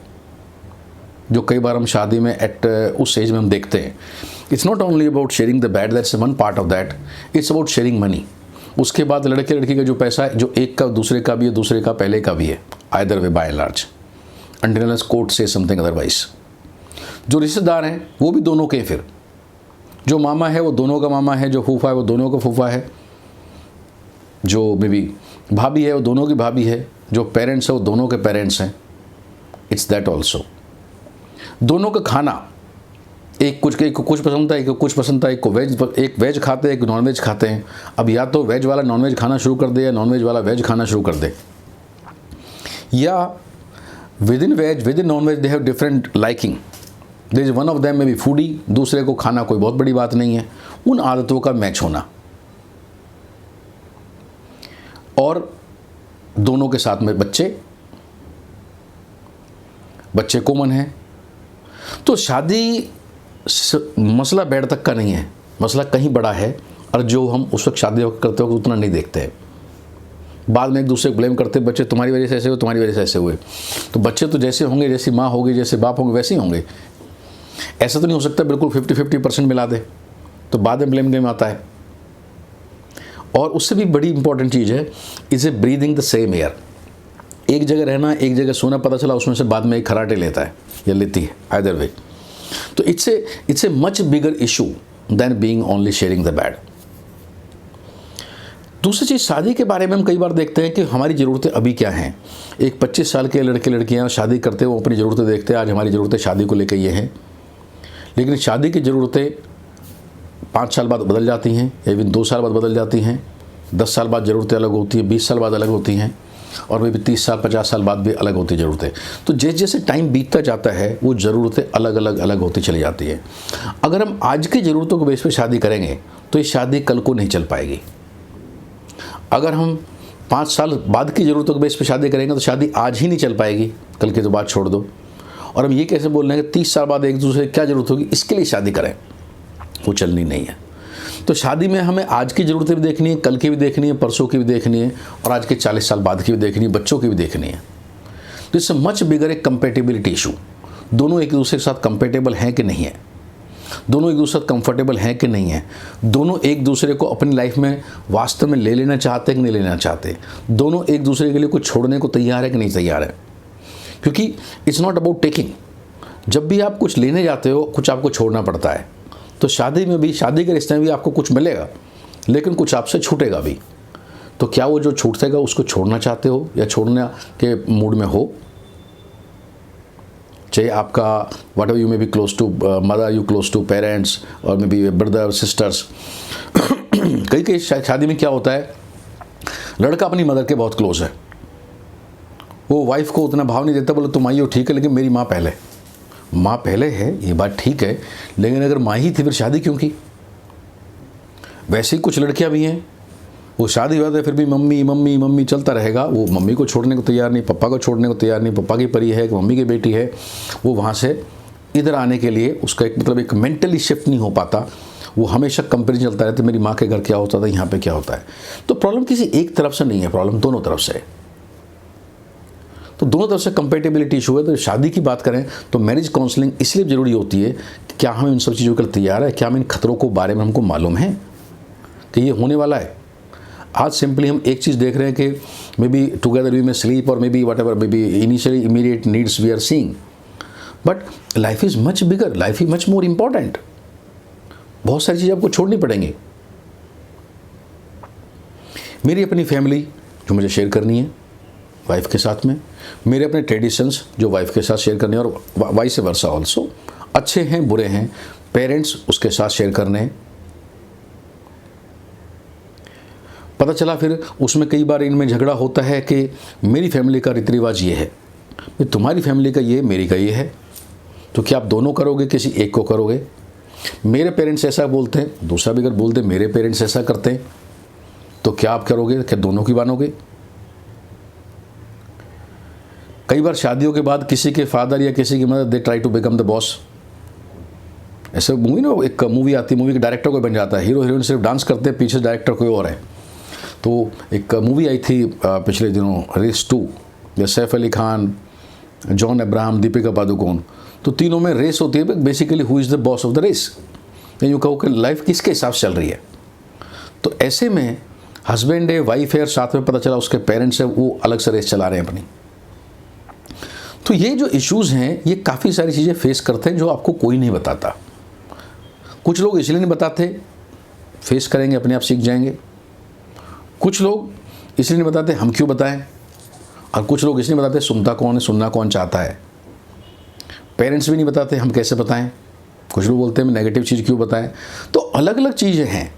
जो कई बार हम शादी में एट उस एज में हम देखते हैं। It's not only about sharing the bad, that's one part of that, it's about sharing money. उसके बाद लड़के लड़की का जो पैसा है, जो एक का दूसरे का भी है, दूसरे का पहले का भी है, either way by and large, until unless court से समथिंग अदरवाइज। जो रिश्तेदार हैं वो भी दोनों के, फिर जो मामा है वो दोनों का मामा है, जो फूफा है वो दोनों का फूफा है, जो मे बी भाभी है वो दोनों की भाभी है, जो पेरेंट्स है वो दोनों के पेरेंट्स हैं। It's that also. दोनों का खाना, एक को कुछ पसंद था, एक को कुछ पसंद था, एक वेज खाते हैं, एक नॉन वेज खाते हैं। अब या तो वेज वाला नॉन वेज खाना शुरू कर दे, या नॉन वेज वाला वेज खाना शुरू कर दे, या within veg within non veg they have different liking. There is one of them में भी फूडी, दूसरे को खाना कोई बहुत बड़ी बात नहीं है। उन आदतों का मैच होना, और दोनों के साथ में बच्चे कॉमन हैं। तो शादी मसला बेड तक का नहीं है, मसला कहीं बड़ा है, और जो हम उस वक्त शादी करते हो उतना नहीं देखते हैं। बाद में एक दूसरे को ब्लेम करते, बच्चे तुम्हारी वजह से ऐसे हुए, तुम्हारी वजह से ऐसे हुए। तो बच्चे तो जैसे होंगे, जैसी माँ होगी, जैसे बाप होंगे, वैसे ही होंगे। ऐसा तो नहीं हो सकता बिल्कुल 50-50% मिला दे, तो बाद में ब्लेम गेम आता है। और उससे भी बड़ी इंपॉर्टेंट चीज़ है, is a breathing the same air. एक जगह रहना, एक जगह सोना, पता चला उसमें से बाद में एक खराटे लेता है या लेती है, आइदर वे। तो it's a much bigger issue than being only sharing the bed. दूसरी चीज़, शादी के बारे में हम कई बार देखते हैं कि हमारी ज़रूरतें अभी क्या हैं। एक 25 साल के लड़के लड़कियां शादी करते हैं, वो अपनी ज़रूरतें देखते हैं, आज हमारी ज़रूरतें शादी को लेकर ये हैं। लेकिन शादी की ज़रूरतें 5 साल बाद बदल जाती हैं, इवन 2 साल बाद बदल जाती हैं, 10 साल बाद ज़रूरतें अलग होती हैं, 20 साल बाद अलग होती हैं, और मे भी 30 साल 50 साल बाद भी अलग होती ज़रूरतें। तो जैसे जैसे टाइम बीतता जाता है वो ज़रूरतें अलग होती चली जाती है। अगर हम आज की ज़रूरतों के बेस पर शादी करेंगे तो ये शादी कल को नहीं चल पाएगी। अगर हम 5 साल बाद की ज़रूरतों के बेस पर शादी करेंगे तो शादी आज ही नहीं चल पाएगी, कल की तो बात छोड़ दो। और हम ये कैसे बोल रहे हैं कि 30 साल बाद एक दूसरे की क्या ज़रूरत होगी इसके लिए शादी करें, वो चलनी नहीं है। तो शादी में हमें आज की ज़रूरतें भी देखनी है, कल की भी देखनी है, परसों की भी देखनी है, और आज के 40 साल बाद की भी देखनी है, बच्चों की भी देखनी है। तो इससे मच बिगर एक कंपेटेबिलिटी इशू, दोनों एक दूसरे के साथ कंपेटेबल हैं कि नहीं है, दोनों एक दूसरे के साथ कंफर्टेबल हैं कि नहीं है, दोनों एक दूसरे को अपनी लाइफ में वास्तव में ले लेना चाहते हैं कि नहीं लेना चाहते, दोनों एक दूसरे के लिए कुछ छोड़ने को तैयार है कि नहीं तैयार है। क्योंकि इट्स नॉट अबाउट टेकिंग। जब भी आप कुछ लेने जाते हो कुछ आपको छोड़ना पड़ता है। तो शादी में भी, शादी के रिश्ते में भी आपको कुछ मिलेगा लेकिन कुछ आपसे छूटेगा भी। तो क्या वो जो छूटेगा उसको छोड़ना चाहते हो या छोड़ने के मूड में हो? चाहे आपका whatever you may be close to mother, you close to parents, और मे बी ब्रदर सिस्टर्स। कई शादी में क्या होता है, लड़का अपनी मदर के बहुत क्लोज है, वो वाइफ को उतना भाव नहीं देता, बोले तुम आई हो ठीक है लेकिन मेरी माँ पहले। माँ पहले है ये बात ठीक है, लेकिन अगर माँ ही थी फिर शादी क्यों की? वैसे ही कुछ लड़कियां भी हैं, वो शादी हुआ था फिर भी मम्मी मम्मी मम्मी चलता रहेगा, वो मम्मी को छोड़ने को तैयार नहीं, पापा को छोड़ने को तैयार नहीं, पापा की परी है कि मम्मी की बेटी है, वो वहाँ से इधर आने के लिए उसका एक मतलब एक मेंटली शिफ्ट नहीं हो पाता। वो हमेशा कंपेरिजन चलता रहता है, मेरी माँ के घर क्या होता था, यहाँ पे क्या होता है। तो प्रॉब्लम किसी एक तरफ से नहीं है, प्रॉब्लम दोनों तरफ से है। तो दोनों तरफ से कंपेटेबिलिटी इशू है। तो शादी की बात करें तो मैरिज काउंसलिंग इसलिए ज़रूरी होती है कि क्या हम इन सब चीज़ों के लिए तैयार है, क्या हम इन खतरों को बारे में हमको मालूम है कि ये होने वाला है। आज सिंपली हम एक चीज़ देख रहे हैं कि may be together we may sleep और मे be whatever may be initially immediate needs we are seeing, but life is much bigger, life is much more important. बहुत सारी चीज़ें आपको छोड़नी पड़ेंगी। मेरी अपनी फैमिली जो मुझे शेयर करनी है वाइफ के साथ में, मेरे अपने ट्रेडिशंस जो वाइफ के साथ शेयर करने हैं, और वाइस वर्सा ऑल्सो, अच्छे हैं बुरे हैं, पेरेंट्स उसके साथ शेयर करने हैं। पता चला फिर उसमें कई बार इनमें झगड़ा होता है कि मेरी फैमिली का रीति रिवाज ये है, तुम्हारी फैमिली का ये, मेरी का ये है, तो क्या आप दोनों करोगे, किसी एक को करोगे? मेरे पेरेंट्स ऐसा बोलते हैं, दूसरा भी अगर बोलते मेरे पेरेंट्स ऐसा करते हैं, तो क्या आप करोगे? क्या दोनों की मानोगे? कई बार शादियों के बाद किसी के फादर या किसी की mother they try to become the boss. ऐसे मूवी ना, एक मूवी आती है, मूवी के डायरेक्टर कोई बन जाता है, हीरो हीरोइन सिर्फ डांस करते हैं, पीछे डायरेक्टर कोई और है। तो एक मूवी आई थी पिछले दिनों, race 2, Saif Ali Khan, John Abraham, Deepika Padukone. तो तीनों में रेस होती है, basically who is the boss of the race. यूँ कहो कि लाइफ किसके हिसाब से चल रही है। तो ऐसे में हस्बैंड है, वाइफ है, और साथ में पता चला उसके पेरेंट्स है, वो अलग से रेस चला रहे हैं अपनी। तो ये जो इश्यूज़ हैं ये काफ़ी सारी चीज़ें फेस करते हैं जो आपको कोई नहीं बताता। कुछ लोग इसलिए नहीं बताते, फेस करेंगे अपने आप सीख जाएंगे। कुछ लोग इसलिए नहीं बताते, हम क्यों बताएं। और कुछ लोग इसलिए बताते, सुनता कौन है, सुनना कौन चाहता है। पेरेंट्स भी नहीं बताते, हम कैसे बताएं। कुछ लोग बोलते हैं मैं नेगेटिव चीज़ क्यों बताएं। तो अलग अलग चीज़ें हैं।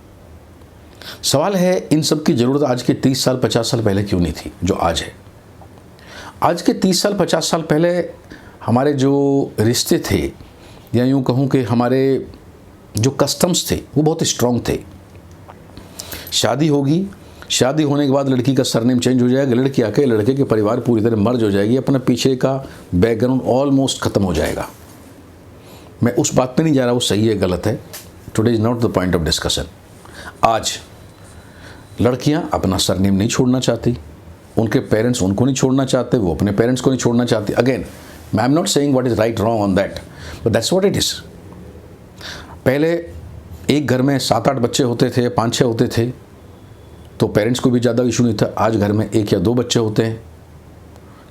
सवाल है इन सब की ज़रूरत आज के 30 साल 50 साल पहले क्यों नहीं थी जो आज है। आज के 30 साल 50 साल पहले हमारे जो रिश्ते थे, या यूँ कहूँ कि हमारे जो कस्टम्स थे वो बहुत स्ट्रॉन्ग थे। शादी होगी, शादी होने के बाद लड़की का सरनेम चेंज हो जाएगा, लड़की आके लड़के के परिवार पूरी तरह मर्ज हो जाएगी, अपना पीछे का बैकग्राउंड ऑलमोस्ट ख़त्म हो जाएगा। मैं उस बात पे नहीं जा रहा वो सही है गलत है, today is not the point of discussion. आज लड़कियां अपना सरनेम नहीं छोड़ना चाहती, उनके पेरेंट्स उनको नहीं छोड़ना चाहते, वो अपने पेरेंट्स को नहीं छोड़ना चाहती। Again I am not saying what is right wrong on that, but that's what it is. पहले एक घर में 7-8 बच्चे होते थे, 5-6 होते थे, तो पेरेंट्स को भी ज़्यादा इशू नहीं था। आज घर में 1 या 2 बच्चे होते हैं,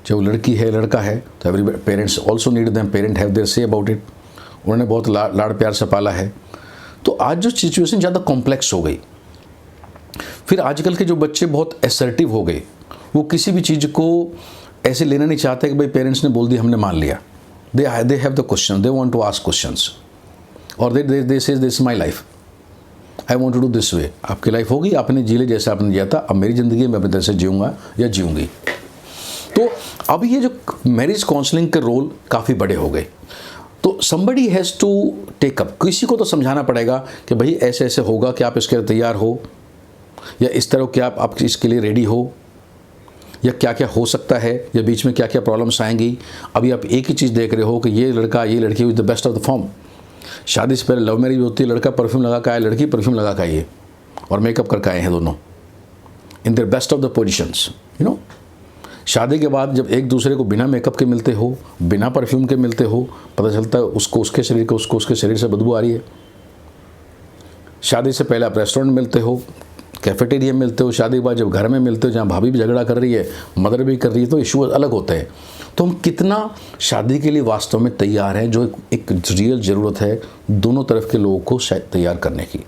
चाहे वो लड़की है लड़का है, तो every parents also need them, parent have their say about it. उन्होंने बहुत लाड़ प्यार से पाला है। तो आज जो सिचुएशन ज़्यादा कॉम्प्लेक्स हो गई। फिर आजकल के जो बच्चे बहुत असर्टिव हो गए, वो किसी भी चीज़ को ऐसे लेना नहीं चाहते कि भाई पेरेंट्स ने बोल दिया हमने मान लिया। They have the question, they want to ask questions, और they say this my life, I want to do this way. आपकी लाइफ होगी, आपने जी ले जैसे आपने जिया था, अब मेरी ज़िंदगी में अपने तरह से जीऊँगा या जीऊँगी। तो अब ये जो मैरिज काउंसलिंग के रोल काफ़ी बड़े हो गए, तो somebody has to take up. किसी को तो समझाना पड़ेगा कि भाई ऐसे ऐसे होगा कि आप इसके लिए तैयार हो, या इस तरह कि आप इसके लिए रेडी हो, या क्या क्या हो सकता है, या बीच में क्या क्या प्रॉब्लम्स आएंगी। अभी आप एक ही चीज़ देख रहे हो कि ये लड़का ये लड़की with the best of the form. शादी से पहले लव मैरिज होती है, लड़का परफ्यूम लगा के आए, लड़की परफ्यूम लगा के आई है, और मेकअप करके आए हैं दोनों in their best of the positions, you know. शादी के बाद जब एक दूसरे को बिना मेकअप के मिलते हो, बिना परफ्यूम के मिलते हो, पता चलता है उसको उसके शरीर को, उसको उसके शरीर से बदबू आ रही है। शादी से पहले आप रेस्टोरेंट मिलते हो, कैफेटेरिया मिलते हो, शादी के बाद जब घर में मिलते हो, जहाँ भाभी भी झगड़ा कर रही है, मदर भी कर रही है, तो इशू अलग होते हैं। तो हम कितना शादी के लिए वास्तव में तैयार हैं, जो एक रियल ज़रूरत है दोनों तरफ के लोगों को तैयार करने की।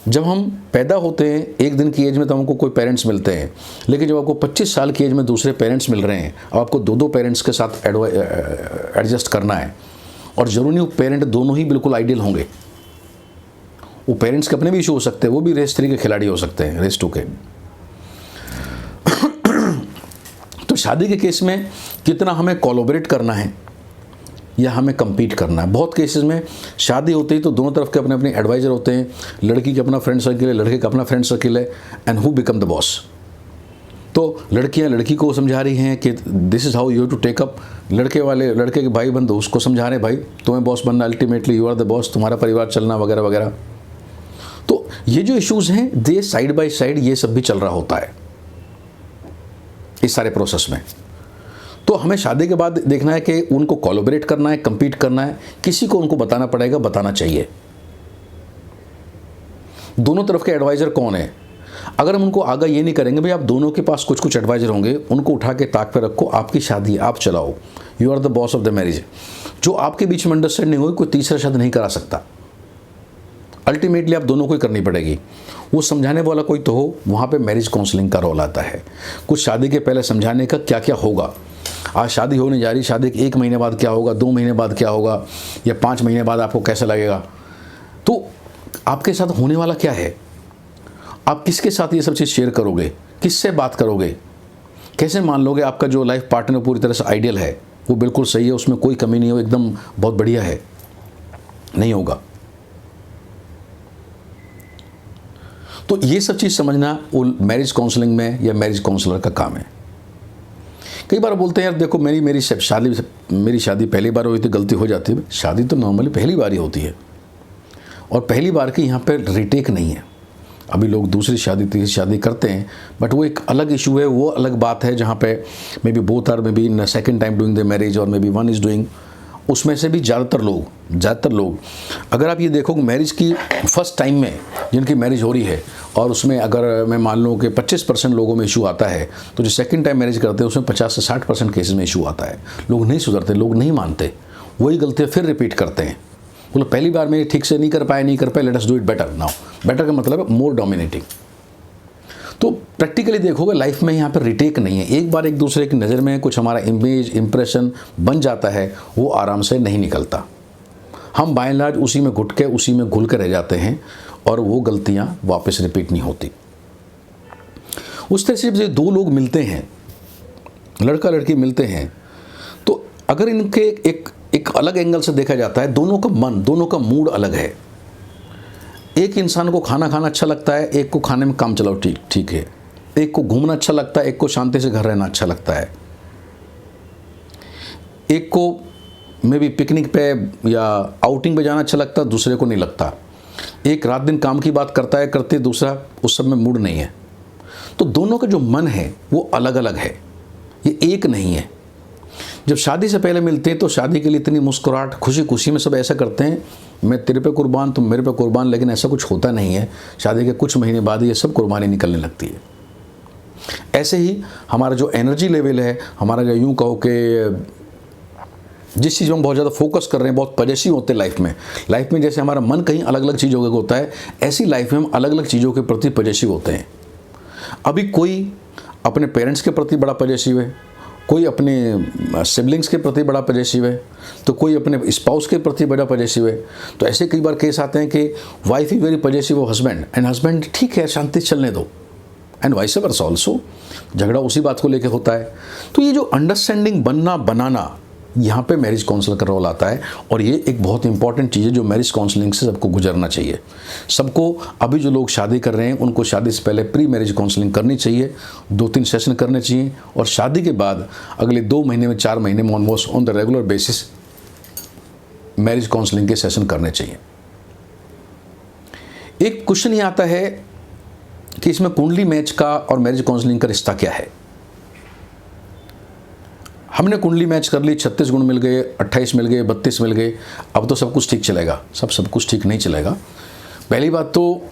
जब हम पैदा होते हैं एक दिन की एज में तो हमको कोई पेरेंट्स मिलते हैं, लेकिन जब आपको 25 साल की एज में दूसरे पेरेंट्स मिल रहे हैं, अब आपको दो पेरेंट्स के साथ एडजस्ट करना है, और ज़रूरी नहीं वो पेरेंट दोनों ही बिल्कुल आइडियल होंगे। वो पेरेंट्स के अपने भी इशू हो सकते हैं, वो भी रेस 3 के खिलाड़ी हो सकते हैं, रेस 2 के। तो शादी के केस में कितना हमें कोलैबोरेट करना है या हमें कम्पीट करना है। बहुत केसेस में शादी होती है तो दोनों तरफ के अपने अपने एडवाइज़र होते हैं, लड़की का अपना फ्रेंड सर्किल है, लड़के का अपना फ्रेंड सर्किल है, and who become the boss. तो लड़कियां लड़की को समझा रही हैं कि this is how you have to take up, लड़के के भाई बंधु उसको समझा रहे हैं भाई तुम्हें बॉस बनना, ultimately you are the boss, तुम्हारा परिवार चलना वगैरह वगैरह। तो ये जो इश्यूज़ हैं दे साइड बाय साइड ये सब भी चल रहा होता है इस सारे प्रोसेस में। तो हमें शादी के बाद देखना है कि उनको कोलैबोरेट करना है, कम्पीट करना है, किसी को उनको बताना पड़ेगा, बताना चाहिए। दोनों तरफ के एडवाइज़र कौन है, अगर हम उनको आगे ये नहीं करेंगे भाई आप दोनों के पास कुछ कुछ एडवाइज़र होंगे, उनको उठा के ताक पे रखो, आपकी शादी आप चलाओ, you are the boss of the marriage. जो आपके बीच में अंडरस्टैंडिंग होगी कोई तीसरा शादी नहीं करा सकता, अल्टीमेटली आप दोनों को ही करनी पड़ेगी। वो समझाने वाला कोई तो हो, वहाँ पे मैरिज काउंसलिंग का रोल आता है। कुछ शादी के पहले समझाने का क्या क्या होगा, आज शादी होने जा रही, शादी के 1 महीने बाद क्या होगा, 2 महीने बाद क्या होगा, या 5 महीने बाद आपको कैसा लगेगा, तो आपके साथ होने वाला क्या है, आप किसके साथ ये सब चीज़ शेयर करोगे, किससे बात करोगे, कैसे मान लोगे आपका जो लाइफ पार्टनर पूरी तरह से आइडियल है, वो बिल्कुल सही है, उसमें कोई कमी नहीं हो, एकदम बहुत बढ़िया है, नहीं होगा। तो ये सब चीज़ समझना वो मैरिज काउंसलिंग में या मैरिज काउंसलर का काम है। कई बार बोलते हैं यार देखो मेरी शादी पहली बार हुई थी, गलती हो जाती है। शादी तो नॉर्मली पहली बार ही होती है, और पहली बार की यहाँ पे रिटेक नहीं है। अभी लोग दूसरी शादी तीसरी शादी करते हैं, बट वो एक अलग इशू है, वो अलग बात है जहाँ पे may be both or may be in second time doing the marriage और मे बी वन इज़ डूइंग। उसमें से भी ज़्यादातर लोग अगर आप ये देखोगे मैरिज की फर्स्ट टाइम में जिनकी मैरिज हो रही है, और उसमें अगर मैं मान लूँ कि 25% लोगों में इशू आता है, तो जो सेकंड टाइम मैरिज करते हैं उसमें 50 से 60% केसेस में इशू आता है। लोग नहीं सुधरते, लोग नहीं मानते, वही गलतियाँ फिर रिपीट करते हैं। बोलो पहली बार में ठीक से नहीं कर पाए, let us do it better now. Better का मतलब है मोर डोमिनेटिंग। तो प्रैक्टिकली देखोगे लाइफ में यहाँ पर रिटेक नहीं है। एक बार एक दूसरे की नज़र में कुछ हमारा इमेज इंप्रेशन बन जाता है, वो आराम से नहीं निकलता। हम बाय एंड लार्ज उसी में घुट के उसी में घुल के रह जाते हैं, और वो गलतियाँ वापस रिपीट नहीं होती। उस तरह से जब 2 लोग मिलते हैं, लड़का लड़की मिलते हैं, तो अगर इनके एक अलग एंगल से देखा जाता है, दोनों का मन, दोनों का मूड अलग है। एक इंसान को खाना खाना अच्छा लगता है, एक को खाने में काम चलाओ ठीक है, एक को घूमना अच्छा लगता है, एक को शांति से घर रहना अच्छा लगता है, एक को मे बी पिकनिक पे या आउटिंग पे जाना अच्छा लगता है, दूसरे को नहीं लगता। एक रात दिन काम की बात करता है करते, दूसरा उस सब में मूड नहीं है। तो दोनों का जो मन है वो अलग अलग है, ये एक नहीं है। जब शादी से पहले मिलते हैं तो शादी के लिए इतनी मुस्कुराहट, खुशी खुशी में सब ऐसा करते हैं, मैं तेरे पे कुर्बान, तुम मेरे पे कुर्बान, लेकिन ऐसा कुछ होता नहीं है। शादी के कुछ महीने बाद ये सब कुर्बानी निकलने लगती है। ऐसे ही हमारा जो एनर्जी लेवल है, हमारा जो यूँ कहो कि जिस चीज़ में हम बहुत ज़्यादा फोकस कर रहे हैं, बहुत पॉजिटिव होते हैं लाइफ में जैसे हमारा मन कहीं अलग अलग चीज़ों का होता है, ऐसी लाइफ में हम अलग अलग चीज़ों के प्रति पॉजिटिव होते हैं। अभी कोई अपने पेरेंट्स के प्रति बड़ा पॉजिटिव है, कोई अपने सिबलिंग्स के प्रति बड़ा पॉजिटिव है, तो कोई अपने स्पाउस के प्रति बड़ा पॉजिटिव है। तो ऐसे कई बार केस आते हैं कि wife is very positive of husband and husband ठीक है शांति चलने दो, एंड वाइस वर्सा ऑल्सो, झगड़ा उसी बात को लेकर होता है। तो ये जो अंडरस्टैंडिंग बनना बनाना, यहाँ पे मैरिज काउंसलर का रोल आता है, और ये एक बहुत इंपॉर्टेंट चीज़ है जो मैरिज काउंसलिंग से सबको गुजरना चाहिए। सबको, अभी जो लोग शादी कर रहे हैं उनको शादी से पहले प्री मैरिज काउंसलिंग करनी चाहिए, 2-3 सेशन करने चाहिए, और शादी के बाद अगले 2 महीने में 4 महीने में almost on the regular basis marriage counselling के सेशन करने चाहिए। एक क्वेश्चन ये आता है कि इसमें कुंडली मैच का और मैरिज काउंसलिंग का रिश्ता क्या है। हमने कुंडली मैच कर ली, 36 गुण मिल गए, 28 मिल गए, 32 मिल गए, अब तो सब कुछ ठीक चलेगा। सब कुछ ठीक नहीं चलेगा। पहली बात तो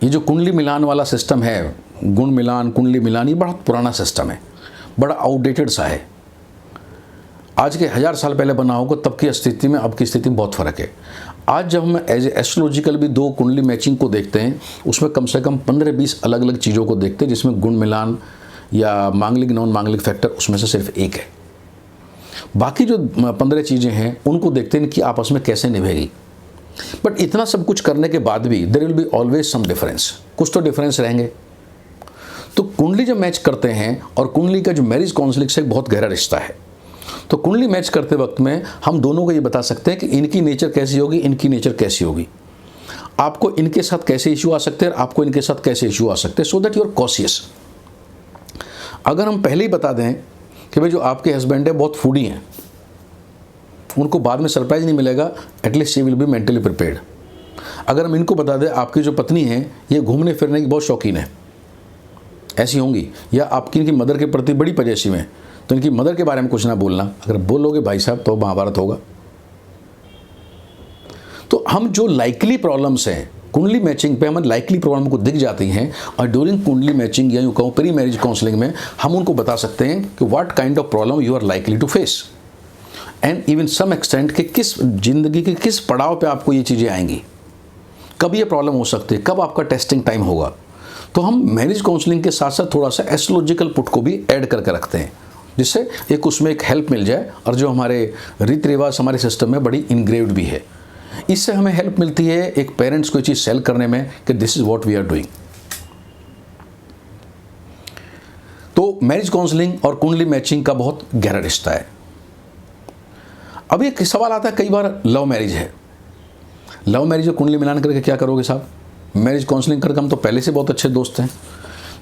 ये जो कुंडली मिलान वाला सिस्टम है, गुण मिलान, कुंडली मिलान, ये बड़ा पुराना सिस्टम है, बड़ा आउटडेटेड सा है। आज के 1000 साल पहले बना होगा तब की स्थिति में अब की स्थिति में बहुत फ़र्क है। आज जब हम एज एस्ट्रोलॉजिकल भी 2 कुंडली मैचिंग को देखते हैं, उसमें कम से कम 15-20 अलग अलग चीज़ों को देखते हैं, जिसमें गुण मिलान या मांगलिक नॉन मांगलिक फैक्टर उसमें से सिर्फ एक है। बाकी जो 15 चीज़ें हैं उनको देखते हैं कि आपस में कैसे निभेगी। बट इतना सब कुछ करने के बाद भी there will be always some difference, कुछ तो डिफरेंस रहेंगे। तो कुंडली जब मैच करते हैं, और कुंडली का जो मैरिज काउंसलिंग से एक बहुत गहरा रिश्ता है, तो कुंडली मैच करते वक्त में हम दोनों को ये बता सकते हैं कि इनकी नेचर कैसी होगी, इनकी नेचर कैसी होगी, आपको इनके साथ कैसे इशू आ सकते हैं और आपको इनके साथ कैसे इशू आ सकते हैं, so that you are cautious. अगर हम पहले ही बता दें कि भाई जो आपके हस्बैंड है बहुत फूडी हैं, उनको बाद में सरप्राइज नहीं मिलेगा, at least she will be mentally prepared. अगर हम इनको बता दें आपकी जो पत्नी है ये घूमने फिरने की बहुत शौकीन है, ऐसी होंगी, या आपकी इनकी मदर के प्रति बड़ी पॉजिटिव है, तो इनकी मदर के बारे में कुछ ना बोलना। अगर बोलोगे भाई साहब तो महाभारत होगा। तो हम जो लाइकली प्रॉब्लम्स हैं कुंडली मैचिंग पे, हमें लाइकली प्रॉब्लम को दिख जाती हैं, और ड्यूरिंग कुंडली मैचिंग या यूँ कहूँ प्री मैरिज काउंसलिंग में हम उनको बता सकते हैं कि what kind of problem you are likely to face, and even some extent कि किस जिंदगी के किस पड़ाव पे आपको ये चीज़ें आएंगी, कब ये प्रॉब्लम हो सकती है, कब आपका टेस्टिंग टाइम होगा। तो हम मैरिज काउंसलिंग के साथ साथ थोड़ा सा एस्ट्रोलॉजिकल पुट को भी ऐड करके रखते हैं, जिससे एक उसमें एक हेल्प मिल जाए, और जो हमारे रीति रिवाज हमारे सिस्टम में बड़ी इनग्रेव्ड भी है। इससे हमें हेल्प मिलती है एक पेरेंट्स को ये चीज़ सेल करने में कि this is what we are doing. तो मैरिज काउंसलिंग और कुंडली मैचिंग का बहुत गहरा रिश्ता है। अब एक सवाल आता है कई बार, लव मैरिज है, लव मैरिज और कुंडली मिलान करके क्या करोगे साहब? मैरिज काउंसलिंग करके हम तो पहले से बहुत अच्छे दोस्त हैं।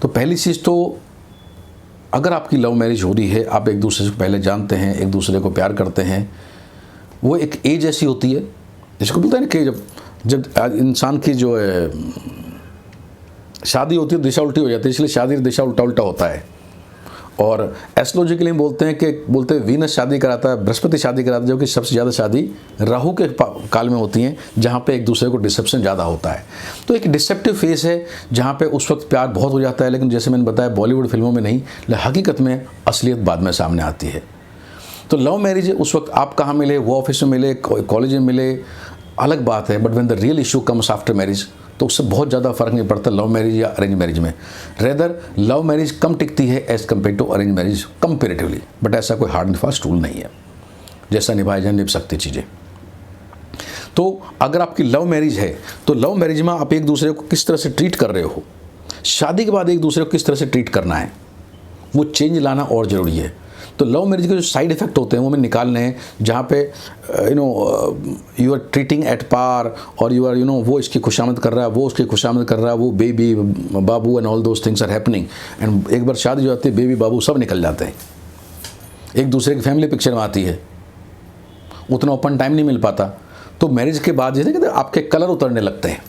तो पहली चीज़ तो, अगर आपकी लव मैरिज हो रही है, आप एक दूसरे से पहले जानते हैं, एक दूसरे को प्यार करते हैं, वो एक एज ऐसी होती है जिसको बोलते हैं ना कि जब इंसान की जो है शादी होती है दिशा उल्टी हो जाती है, इसलिए शादी दिशा उल्टा उल्टा होता है। और एस्ट्रोलॉजिकली बोलते हैं वीनस शादी कराता है, बृहस्पति शादी कराता है, जो कि सबसे ज़्यादा शादी राहु के काल में होती हैं, जहाँ पे एक दूसरे को डिसेप्शन ज़्यादा होता है। तो एक डिसेप्टिव फेस है जहाँ पे उस वक्त प्यार बहुत हो जाता है, लेकिन जैसे मैंने बताया बॉलीवुड फिल्मों में नहीं, हकीकत में असलियत बाद में सामने आती है। तो लव मैरिज उस वक्त आप कहाँ मिले, वो ऑफिस में मिले, कॉलेज में मिले, अलग बात है, but when the real issue comes after marriage, तो उससे बहुत ज़्यादा फर्क नहीं पड़ता लव मैरिज या अरेंज मैरिज में। रेदर लव मैरिज कम टिकती है as compare to arrange marriage comparatively, but ऐसा कोई हार्ड एंड फास्ट रूल नहीं है, जैसा निभाया जाए निभ सकती चीज़ें। तो अगर आपकी लव मैरिज है तो लव मैरिज में आप एक दूसरे को किस तरह से ट्रीट कर रहे हो, शादी के बाद एक दूसरे को किस तरह से ट्रीट करना है, वो चेंज लाना और ज़रूरी है। तो लव मैरिज के जो साइड इफ़ेक्ट होते हैं वो हमें निकालने हैं, जहाँ पे you are treating at par, और यू आर वो इसकी खुशामद कर रहा है, वो उसकी खुशामद कर रहा है, वो बेबी बाबू and all those things are happening, and एक बार शादी जो आती है बेबी बाबू सब निकल जाते हैं, एक दूसरे की फैमिली पिक्चर में आती है, उतना ओपन टाइम नहीं मिल पाता। तो मैरिज के बाद जैसे कहते हैं आपके कलर उतरने लगते हैं।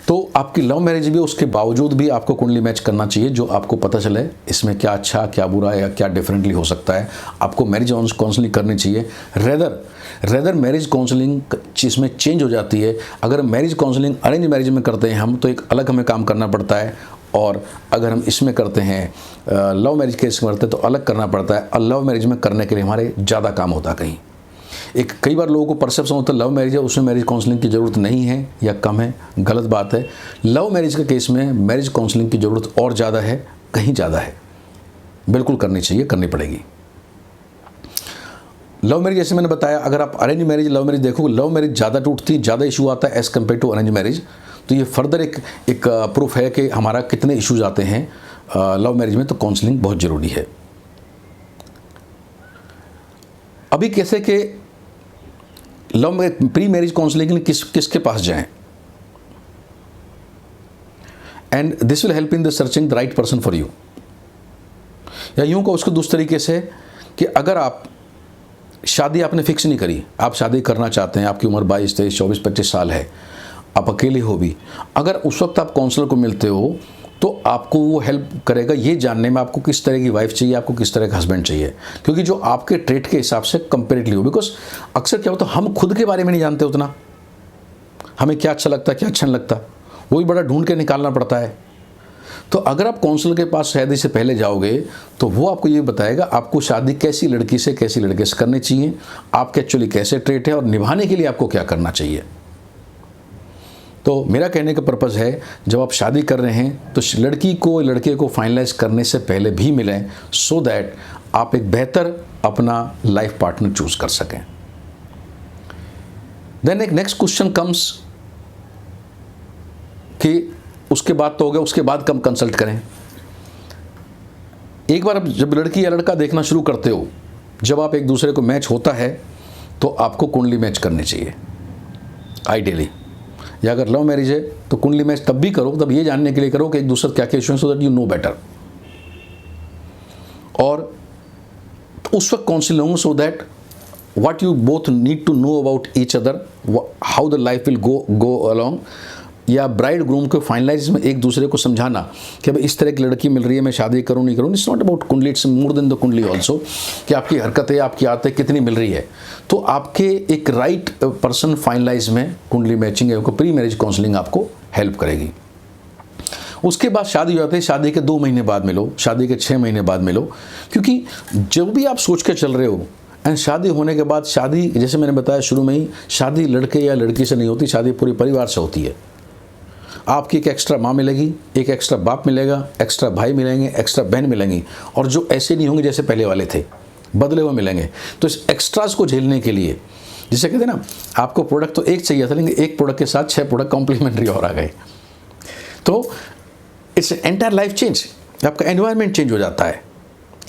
तो आपकी लव मैरिज भी, उसके बावजूद भी आपको कुंडली मैच करना चाहिए, जो आपको पता चले इसमें क्या अच्छा क्या बुरा है या क्या डिफरेंटली हो सकता है। आपको मैरिज काउंसलिंग करनी चाहिए। रेदर मैरिज काउंसलिंग चीज़ में चेंज हो जाती है। अगर मैरिज काउंसलिंग अरेंज मैरिज में करते हैं हम, तो एक अलग हमें काम करना पड़ता है, और अगर हम इसमें करते हैं, लव मैरिज केस करते हैं तो अलग करना पड़ता है, और लव मैरिज में करने के लिए हमारे ज़्यादा काम होता है। कई बार लोगों को परसेप्शन होता है लव मैरिज है उसमें मैरिज काउंसलिंग की ज़रूरत नहीं है या कम है। गलत बात है। लव मैरिज के केस में मैरिज काउंसलिंग की ज़रूरत और ज़्यादा है, कहीं ज़्यादा है, बिल्कुल करनी चाहिए, करनी पड़ेगी। लव मैरिज जैसे मैंने बताया, अगर आप अरेंज मैरिज लव मैरिज देखोगे, लव मैरिज ज़्यादा टूटती, ज़्यादा इशू आता है as compare to arrange marriage. तो ये फर्दर एक प्रूफ है कि हमारा कितने इश्यूज आते हैं लव मैरिज में, तो काउंसलिंग बहुत ज़रूरी है। अभी कैसे कि प्री मैरिज काउंसलिंग के लिए किसके पास जाएं, and this will help in the searching the right person for you. या यूं को उसको दूसरे तरीके से कि अगर आप शादी आपने फिक्स नहीं करी, आप शादी करना चाहते हैं, आपकी उम्र 22, 23, 24, 25 साल है, आप अकेले हो भी, अगर उस वक्त आप काउंसलर को मिलते हो तो आपको वो हेल्प करेगा ये जानने में आपको किस तरह की वाइफ चाहिए, आपको किस तरह का हस्बैंड चाहिए, क्योंकि जो आपके ट्रेट के हिसाब से कंपेरेटली हो। बिकॉज अक्सर क्या होता है, हम खुद के बारे में नहीं जानते उतना, हमें क्या अच्छा लगता है क्या अच्छा नहीं लगता, वो भी बड़ा ढूंढ के निकालना पड़ता है। तो अगर आप काउंसलर के पास शादी से पहले जाओगे तो वो आपको ये बताएगा आपको शादी कैसी लड़की से कैसी लड़के से करनी चाहिए, आपके एक्चुअली कैसे ट्रेट है और निभाने के लिए आपको क्या करना चाहिए। तो मेरा कहने का पर्पज़ है, जब आप शादी कर रहे हैं तो लड़की को लड़के को फाइनलाइज करने से पहले भी मिलें, सो दैट आप एक बेहतर अपना लाइफ पार्टनर चूज कर सकें। देन एक नेक्स्ट क्वेश्चन कम्स कि उसके बाद तो हो गया, उसके बाद कब कंसल्ट करें। एक बार जब लड़की या लड़का देखना शुरू करते हो, जब आप एक दूसरे को मैच होता है तो आपको कुंडली मैच करनी चाहिए आइडियली। या अगर लव मैरिज है तो कुंडली मैच तब भी करो, तब ये जानने के लिए करो कि एक दूसरे क्या क्या इशू है, so that you know better. और उस वक्त काउंसिल होंगे, so that what you both need to know about each other, how the life will go along. या ब्राइड ग्रूम को फाइनलाइज में एक दूसरे को समझाना कि भाई इस तरह की लड़की मिल रही है, मैं शादी करूँ नहीं करूँ। इट्स नॉट अबाउट कुंडली, इट्स मोर देन द कुंडली ऑल्सो, कि आपकी हरकतें आपकी आदतें कितनी मिल रही है। तो आपके एक राइट पर्सन फाइनलाइज में कुंडली मैचिंग है, प्री मैरिज काउंसलिंग आपको हेल्प करेगी। उसके बाद शादी हो जाती है, शादी के 2 महीने बाद मिलो, शादी के 6 महीने बाद मिलो, क्योंकि जब भी आप सोच के चल रहे हो एंड शादी होने के बाद, शादी जैसे मैंने बताया शुरू में ही, शादी लड़के या लड़की से नहीं होती, शादी पूरे परिवार से होती है। आपकी एक एक्स्ट्रा माँ मिलेगी, एक एक्स्ट्रा बाप मिलेगा, एक्स्ट्रा भाई मिलेंगे, एक्स्ट्रा बहन मिलेंगी, और जो ऐसे नहीं होंगे जैसे पहले वाले थे, बदले हुए मिलेंगे। तो इस एक्स्ट्रास को झेलने के लिए, जिसे कहते हैं ना, आपको प्रोडक्ट तो एक चाहिए था, लेकिन एक प्रोडक्ट के साथ 6 प्रोडक्ट कॉम्प्लीमेंट्री और आ गए। तो इट्स एंटायर लाइफ चेंज, आपका एनवायरनमेंट चेंज हो जाता है,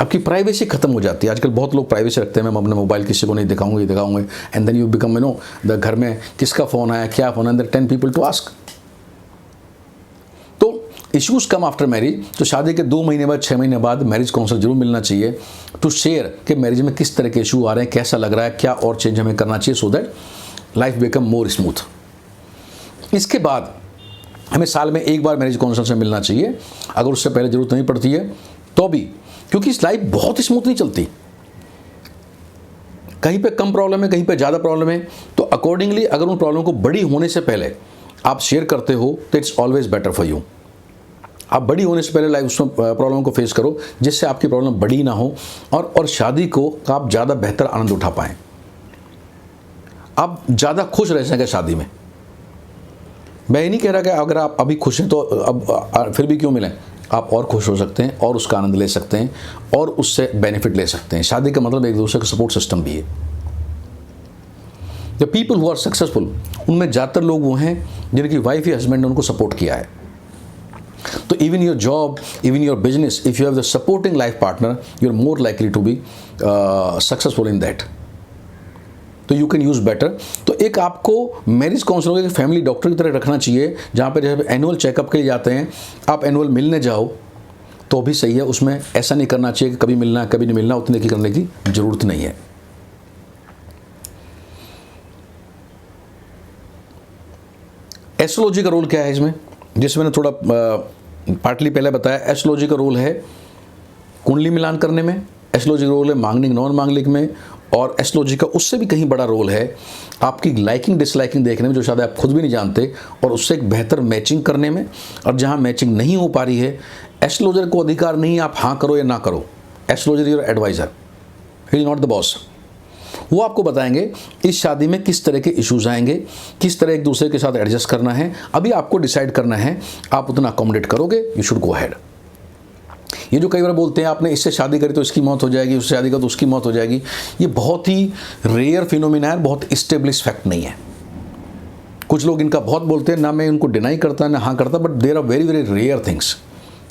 आपकी प्राइवेसी खत्म हो जाती है। आजकल बहुत लोग प्राइवेसी रखते हैं, मैं अपने मोबाइल किसी को नहीं दिखाऊंगे, and then you become, you know, the घर में किसका फ़ोन आया, क्या फ़ोन आया, 10 people to ask. Issues come after marriage. तो शादी के 2 महीने बाद, 6 महीने बाद मैरिज काउंसलर जरूर मिलना चाहिए, टू शेयर कि मैरिज में किस तरह के इशू आ रहे हैं, कैसा लग रहा है, क्या और चेंज हमें करना चाहिए, so that life become more smooth. इसके बाद हमें साल में 1 बार मैरिज काउंसलर से मिलना चाहिए, अगर उससे पहले जरूरत नहीं पड़ती है तो भी, क्योंकि इस लाइफ बहुत स्मूथ नहीं चलती, कहीं पे कम प्रॉब्लम है, कहीं पे ज़्यादा प्रॉब्लम है। तो अकॉर्डिंगली अगर उन प्रॉब्लम को बड़ी होने से पहले आप शेयर करते हो तो it's always better for you. आप बड़ी होने से पहले लाइफ उसमें प्रॉब्लम को फेस करो, जिससे आपकी प्रॉब्लम बड़ी ना हो, और शादी को आप ज़्यादा बेहतर आनंद उठा पाएँ, आप ज़्यादा खुश रह सकें शादी में। मैं ये नहीं कह रहा कि अगर आप अभी खुश हैं तो अब फिर भी क्यों मिलें, आप और खुश हो सकते हैं और उसका आनंद ले सकते हैं और उससे बेनिफिट ले सकते हैं। शादी का मतलब एक दूसरे का सपोर्ट सिस्टम भी है। The people who are successful, उनमें ज़्यादातर लोग वो हैं जिनकी वाइफ या हस्बैंड ने उनको सपोर्ट किया है। तो even your job, even your business, if you have the supporting life partner, you're more likely to be successful in that. तो you can use better। तो एक आपको मैरिज काउंसलर को फैमिली डॉक्टर की तरह रखना चाहिए, जहाँ पे जब एनुअल चेकअप के लिए जाते हैं, आप एनुअल मिलने जाओ तो भी सही है। उसमें ऐसा नहीं करना चाहिए कि कभी मिलना कभी नहीं मिलना, उतने की करने की ज़रूरत नहीं है। एस्ट्रोलॉजी का रोल क्या है इसमें, जिसमें मैंने थोड़ा पार्टली पहले बताया। एस्ट्रोलॉजी का रोल है कुंडली मिलान करने में, एस्ट्रोलॉजी का रोल है मांगलिक नॉन मांगलिक में, और एस्ट्रोलॉजी का उससे भी कहीं बड़ा रोल है आपकी लाइकिंग डिसलाइकिंग देखने में, जो शायद आप खुद भी नहीं जानते, और उससे एक बेहतर मैचिंग करने में। और जहाँ मैचिंग नहीं हो पा रही है, एस्ट्रोलॉजर को अधिकार नहीं आप हाँ करो या ना करो। Astrologer your adviser, he is not the boss. वो आपको बताएंगे इस शादी में किस तरह के इश्यूज आएंगे, किस तरह एक दूसरे के साथ एडजस्ट करना है। अभी आपको डिसाइड करना है, आप उतना अकोमोडेट करोगे, यू शुड गो अहेड। ये जो कई बार बोलते हैं आपने इससे शादी करी तो इसकी मौत हो जाएगी, उससे शादी करी तो उसकी मौत हो जाएगी, ये बहुत ही रेयर फिनोमिना है, बहुत इस्टेब्लिश फैक्ट नहीं है। कुछ लोग इनका बहुत बोलते हैं, ना मैं उनको डिनाई करता ना हाँ करता, but there are very very rare things.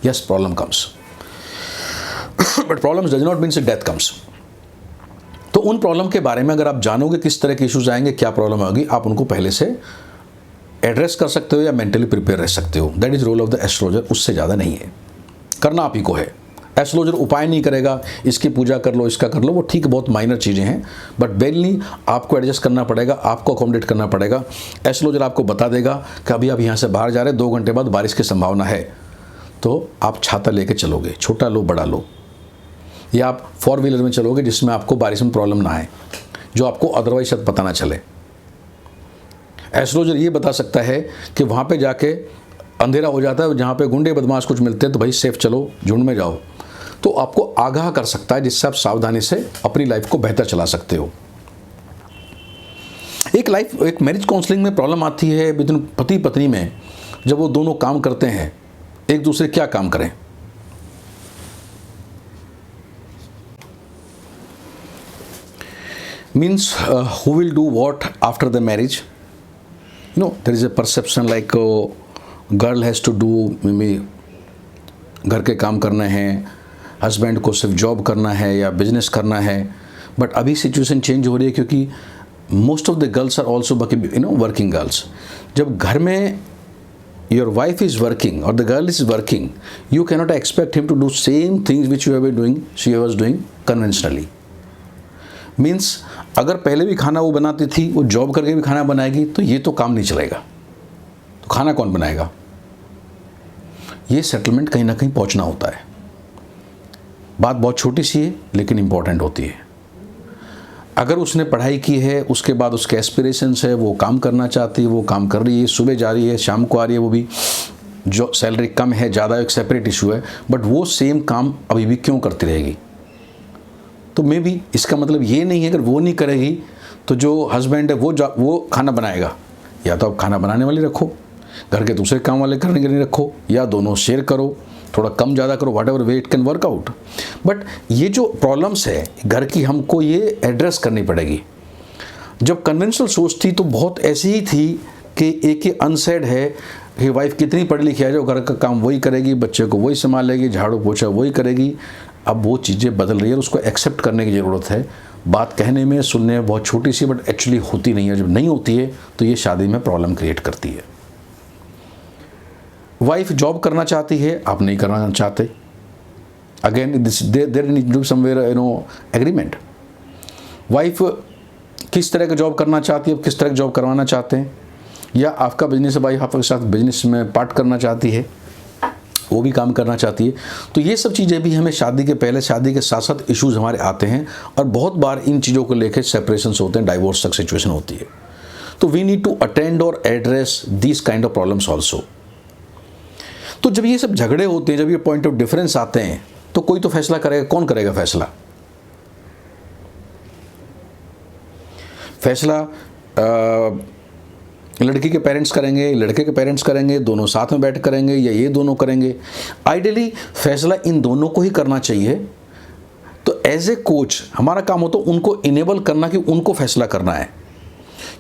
Yes, problem comes, but problem does not means death comes. तो उन प्रॉब्लम के बारे में अगर आप जानोगे किस तरह के इश्यूज आएंगे, क्या प्रॉब्लम होगी, आप उनको पहले से एड्रेस कर सकते हो या मेंटली प्रिपेयर रह सकते हो। That is role of the astrologer, उससे ज़्यादा नहीं है। करना आप ही को है। एस्ट्रोलॉजर उपाय नहीं करेगा, इसकी पूजा कर लो, इसका कर लो, वो ठीक बहुत माइनर चीज़ें हैं, बट बेनली आपको एडजस्ट करना पड़ेगा, आपको अकोमोडेट करना पड़ेगा। एस्ट्रोलॉजर आपको बता देगा कि अभी आप यहाँ से बाहर जा रहे हैं, 2 घंटे बाद बारिश की संभावना है, तो आप छाता लेके चलोगे, छोटा लो बड़ा लो, या आप 4 व्हीलर में चलोगे जिसमें आपको बारिश में प्रॉब्लम ना आए, जो आपको अदरवाइज शायद पता ना चले। एस्ट्रोलॉजर ये बता सकता है कि वहाँ पे जाके अंधेरा हो जाता है, जहाँ पे गुंडे बदमाश कुछ मिलते हैं तो भाई सेफ चलो, झुंड में जाओ, तो आपको आगाह कर सकता है, जिससे आप सावधानी से अपनी लाइफ को बेहतर चला सकते हो। एक मैरिज काउंसलिंग में प्रॉब्लम आती है बिटवीन पति पत्नी में, जब वो दोनों काम करते हैं, एक दूसरे क्या काम करें। Means who will do what after the marriage. You know, there is a perception like girl has to do maybe घर के काम करने हैं, हस्बैंड को सिर्फ जॉब करना है या बिजनेस करना है। बट अभी सिचुएशन चेंज हो रही है, क्योंकि most of the girls are also working girls. जब घर में your wife is working or the girl is working, you cannot expect him to do same things which you have been doing, she was doing conventionally. Means अगर पहले भी खाना वो बनाती थी, वो जॉब करके भी खाना बनाएगी, तो ये तो काम नहीं चलेगा, तो खाना कौन बनाएगा। ये सेटलमेंट कहीं ना कहीं पहुंचना होता है। बात बहुत छोटी सी है लेकिन इम्पॉर्टेंट होती है। अगर उसने पढ़ाई की है, उसके बाद उसके एस्पिरेशंस है, वो काम करना चाहती है, वो काम कर रही है, सुबह जा रही है, शाम को आ रही है, वो भी जो सैलरी कम है ज़्यादा एक सेपरेट इशू है, बट वो सेम काम अभी भी क्यों करती रहेगी। तो मे भी इसका मतलब ये नहीं है अगर वो नहीं करेगी तो जो हस्बैंड है वो खाना बनाएगा। या तो आप खाना बनाने वाले रखो, घर के दूसरे काम वाले करने के लिए रखो, या दोनों शेयर करो, थोड़ा कम ज़्यादा करो, what ever way it can work out. But ये जो प्रॉब्लम्स है घर की, हमको ये एड्रेस करनी पड़ेगी। जब कन्वेंशनल सोच थी तो बहुत ऐसी ही थी कि एक ही अनसेड है कि वाइफ कितनी पढ़ी लिखी है, जो घर का काम वही करेगी, बच्चे को वही संभालेगी, झाड़ू पोछा वही करेगी। अब वो चीज़ें बदल रही है, उसको एक्सेप्ट करने की ज़रूरत है। बात कहने में सुनने में बहुत छोटी सी, बट एक्चुअली होती नहीं है। जब नहीं होती है तो ये शादी में प्रॉब्लम क्रिएट करती है। वाइफ जॉब करना चाहती है, आप नहीं करना चाहते, again there need to somewhere agreement. Wife किस तरह का जॉब करना चाहती है, किस तरह की जॉब करवाना चाहते हैं, या आपका बिजनेस है, वाइफ आपके साथ बिजनेस में पार्ट करना चाहती है, वो भी काम करना चाहती है। तो ये सब चीज़ें भी हमें शादी के पहले, शादी के साथ साथ इश्यूज हमारे आते हैं, और बहुत बार इन चीज़ों को लेकर सेपरेशंस होते हैं, डाइवोर्स तक सिचुएशन होती है। तो वी नीड टू अटेंड और address this kind of problems also. तो जब ये सब झगड़े होते हैं, जब ये पॉइंट ऑफ डिफरेंस आते हैं, तो कोई तो फैसला करेगा। कौन करेगा फैसला? लड़की के पेरेंट्स करेंगे, लड़के के पेरेंट्स करेंगे, दोनों साथ में बैठ करेंगे, या ये दोनों करेंगे? आइडियली फैसला इन दोनों को ही करना चाहिए। तो एज ए कोच हमारा काम होता है उनको इनेबल करना कि उनको फैसला करना है।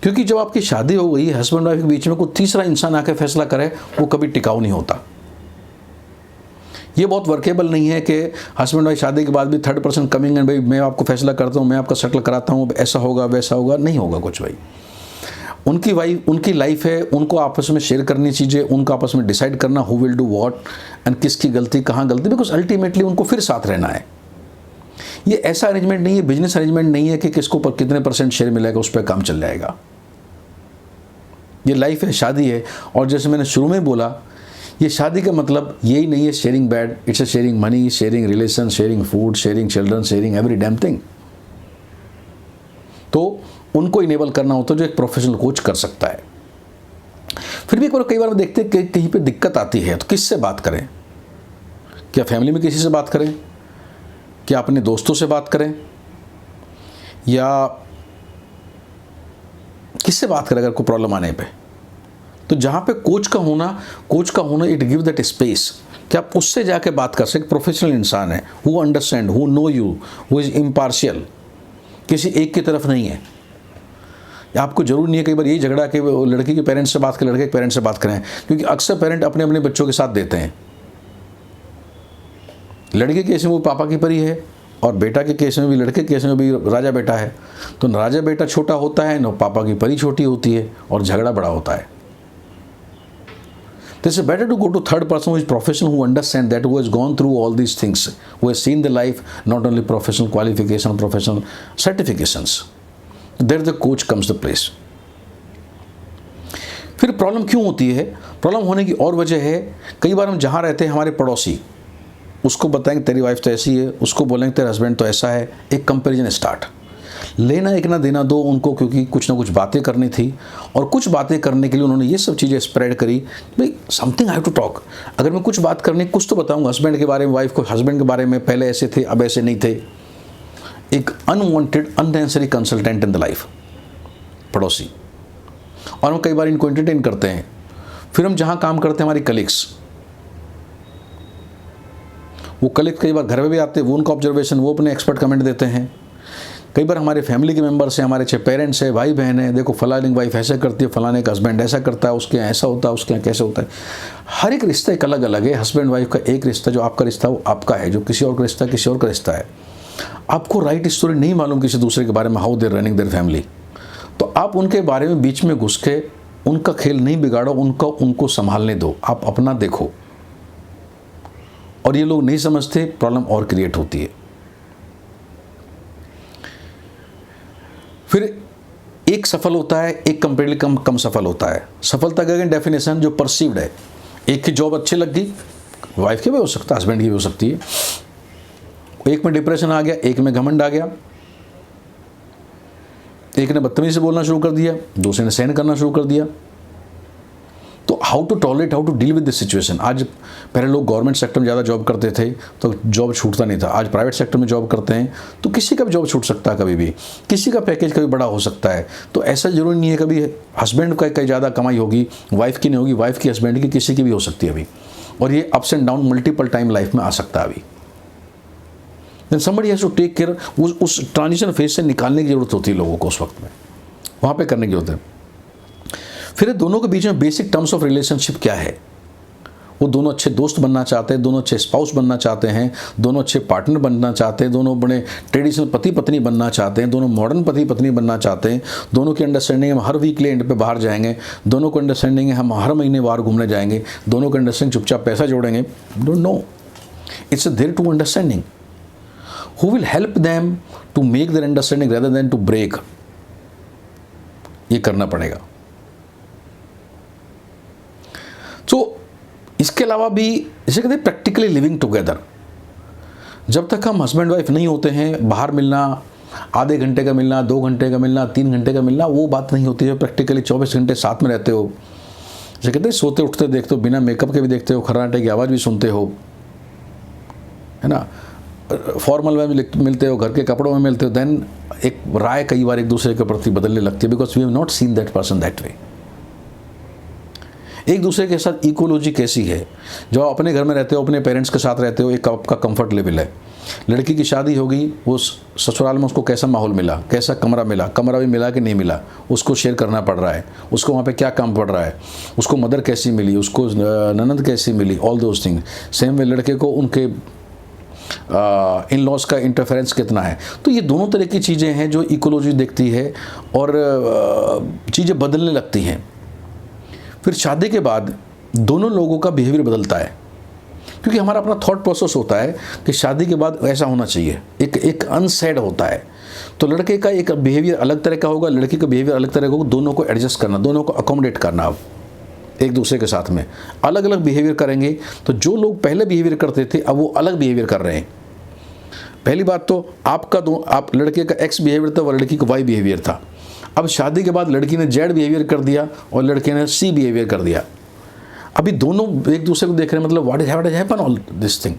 क्योंकि जब आपकी शादी हो गई, हस्बैंड वाइफ के बीच में कोई तीसरा इंसान आकर फैसला करे, वो कभी टिकाऊ नहीं होता। ये बहुत वर्केबल नहीं है कि हस्बैंड वाइफ शादी के बाद भी थर्ड पर्सन कमिंग एंड भाई मैं आपको फैसला करता हूँ, मैं आपका सेटल कराता हूँ, ऐसा होगा वैसा होगा, नहीं होगा कुछ। भाई उनकी लाइफ है, उनको आपस में शेयर करनी चीज़ें, उनको आपस में डिसाइड करना who will do what and किसकी गलती कहाँ गलती, बिकॉज अल्टीमेटली उनको फिर साथ रहना है। ये ऐसा अरेंजमेंट नहीं है, बिजनेस अरेंजमेंट नहीं है कि किसको पर कितने % शेयर मिलेगा उस पर काम चल जाएगा। ये लाइफ है, शादी है। और जैसे मैंने शुरू में बोला ये शादी का मतलब यही नहीं है sharing bed, it's a sharing money, sharing relation, sharing food, sharing children, sharing every damn thing. तो उनको इनेबल करना होता है जो एक प्रोफेशनल कोच कर सकता है। फिर भी एक बार कई बार देखते हैं कि कहीं पे दिक्कत आती है, तो किससे बात करें? क्या फैमिली में किसी से बात करें, क्या अपने दोस्तों से बात करें, या किससे बात करें अगर कोई प्रॉब्लम आने पे? तो जहाँ पे कोच का होना इट गिव दैट स्पेस कि आप उससे जाके बात कर सकते। प्रोफेशनल इंसान है, who understand, who know you, who is impartial, किसी एक की तरफ नहीं है। आपको जरूर नहीं है कई बार यही झगड़ा कि लड़की के पेरेंट्स से बात करें, लड़के के पेरेंट्स से बात करें, क्योंकि अक्सर पेरेंट अपने अपने बच्चों के साथ देते हैं। लड़के के केस में वो पापा की परी है, और बेटा के केस में भी, लड़के के केस में भी राजा बेटा है। तो न राजा बेटा छोटा होता है, न पापा की परी छोटी होती है, और झगड़ा बड़ा होता है। तो it's better to go to third person who is professional, who understand that, who has gone through all these things, who has seen the life, not only professional qualification, professional certifications. There the coach comes the place. फिर प्रॉब्लम क्यों होती है? प्रॉब्लम होने की और वजह है, कई बार हम जहाँ रहते हैं हमारे पड़ोसी, उसको बताएंगे तेरी वाइफ तो ऐसी है, उसको बोलेंगे तेरा हस्बैंड तो ऐसा है, एक कंपैरिजन स्टार्ट। लेना एक ना देना दो उनको, क्योंकि कुछ ना कुछ बातें करनी थी, और कुछ बातें करने के लिए उन्होंने ये सब चीज़ें स्प्रेड करी। भाई something I have to talk, अगर मैं कुछ बात करनी, कुछ तो बताऊंगा हस्बैंड के बारे में, वाइफ को हस्बैंड के बारे में, पहले ऐसे थे अब ऐसे नहीं थे। एक unwanted unnecessary consultant in the life, पड़ोसी। और हम कई बार इनको एंटरटेन करते हैं। फिर हम जहाँ काम करते हैं हमारी कलीग्स, वो कलीग कई बार घर में भी आते हैं, वो उनका ऑब्जर्वेशन, वो अपने एक्सपर्ट कमेंट देते हैं। कई बार हमारे फैमिली के मेंबर्स हैं, हमारे चाहे पेरेंट्स हैं, भाई बहन हैं, देखो फलानी वाइफ ऐसा करती है, फलाने का हस्बैंड ऐसा करता है, उसके यहाँ ऐसा होता है, उसके यहाँ कैसे होता है। हर एक रिश्ता एक अलग अलग है। हस्बैंड वाइफ का एक रिश्ता, जो आपका रिश्ता वो आपका है, जो किसी और का रिश्ता किसी और का रिश्ता है। आपको राइट स्टोरी नहीं मालूम किसी दूसरे के बारे में, how there running there family, तो आप उनके बारे में बीच में घुस के उनका खेल नहीं बिगाड़ो, उनको संभालने दो, आप अपना देखो। और ये लोग नहीं समझते, प्रॉब्लम और क्रिएट होती है। फिर एक सफल होता है, एक कंपेरेटिवली कम सफल होता है। सफलता का डेफिनेशन जो परसीव्ड है, एक की जॉब अच्छी लग गई, वाइफ की भी हो सकता है, हस्बैंड की भी हो सकती है। एक में डिप्रेशन आ गया, एक में घमंड आ गया, एक ने बदतमीजी से बोलना शुरू कर दिया, दूसरे ने सहन करना शुरू कर दिया। तो how to tolerate, how to deal with this situation. आज पहले लोग गवर्नमेंट सेक्टर में ज़्यादा जॉब करते थे तो जॉब छूटता नहीं था, आज प्राइवेट सेक्टर में जॉब करते हैं तो किसी का भी जॉब छूट सकता है, कभी भी किसी का पैकेज कभी बड़ा हो सकता है। तो ऐसा जरूरी नहीं है कभी हस्बैंड का कहीं ज़्यादा कमाई होगी, वाइफ की नहीं होगी, वाइफ की हस्बैंड की, किसी की भी हो सकती है अभी। और ये ups and down multiple time life में आ सकता है अभी। Then somebody has to take care, उस ट्रांजिशन फेज से निकालने की जरूरत होती है लोगों को, उस वक्त में वहाँ पे करने की जरूरत है। फिर दोनों के बीच में बेसिक टर्म्स ऑफ रिलेशनशिप क्या है? वो दोनों अच्छे दोस्त बनना चाहते हैं, दोनों अच्छे स्पाउस बनना चाहते हैं, दोनों अच्छे पार्टनर बनना चाहते हैं, दोनों बड़े ट्रेडिशनल पति पत्नी बनना चाहते हैं, दोनों मॉडर्न पति पत्नी बनना चाहते हैं, दोनों की अंडरस्टैंडिंग हम हर वीकली एंड पे बाहर जाएंगे, दोनों को अंडरस्टैंडिंग है हम हर महीने बाहर घूमने जाएंगे, दोनों को अंडरस्टैंडिंग चुपचाप पैसा जोड़ेंगे। Don't know, it's there to understanding who will help them to make there understanding rather than to break. ये करना पड़ेगा। तो इसके अलावा भी इसे कहते हैं प्रैक्टिकली लिविंग टुगेदर। जब तक हम हस्बैंड वाइफ नहीं होते हैं, बाहर मिलना, आधे घंटे का मिलना, 2 घंटे का मिलना, 3 घंटे का मिलना, वो बात नहीं होती है। प्रैक्टिकली 24 घंटे साथ में रहते हो, जैसे कहते हैं सोते उठते देखते हो, बिना मेकअप के भी देखते हो, खर्राटे की आवाज़ भी सुनते हो, है ना, फॉर्मल में भी मिलते हो, घर के कपड़ों में मिलते हो। देन एक राय कई बार एक दूसरे के प्रति बदलने लगती है, because we have not seen that person that way. एक दूसरे के साथ इकोलॉजी कैसी है? जो आप अपने घर में रहते हो, अपने पेरेंट्स के साथ रहते हो, एक आपका कंफर्ट लेवल है। लड़की की शादी होगी, वो ससुराल में उसको कैसा माहौल मिला, कैसा कमरा मिला, कमरा भी मिला कि नहीं मिला, उसको शेयर करना पड़ रहा है, उसको वहाँ पे क्या काम पड़ रहा है, उसको मदर कैसी मिली, उसको ननद कैसी मिली, all those thing. Same way लड़के को उनके इन लॉज का इंटरफेरेंस कितना है। तो ये दोनों तरह की चीज़ें हैं जो इकोलॉजी देखती है और चीज़ें बदलने लगती हैं। फिर शादी के बाद दोनों लोगों का बिहेवियर बदलता है, क्योंकि हमारा अपना थॉट प्रोसेस होता है कि शादी के बाद ऐसा होना चाहिए, एक अनसेड होता है। तो लड़के का एक बिहेवियर अलग तरह का होगा, लड़की का बिहेवियर अलग तरह का होगा। दोनों को एडजस्ट करना, दोनों को अकोमोडेट करना। अब एक दूसरे के साथ में, अलग अलग बिहेवियर करेंगे। तो जो लोग पहले बिहेवियर करते थे अब वो अलग बिहेवियर कर रहे हैं। पहली बात तो आप लड़के का एक्स बिहेवियर था, वो लड़की का वाई बिहेवियर था। अब शादी के बाद लड़की ने जेड बिहेवियर कर दिया और लड़के ने सी बिहेवियर कर दिया। अभी दोनों एक दूसरे को देख रहे हैं, मतलब what is happen all this thing.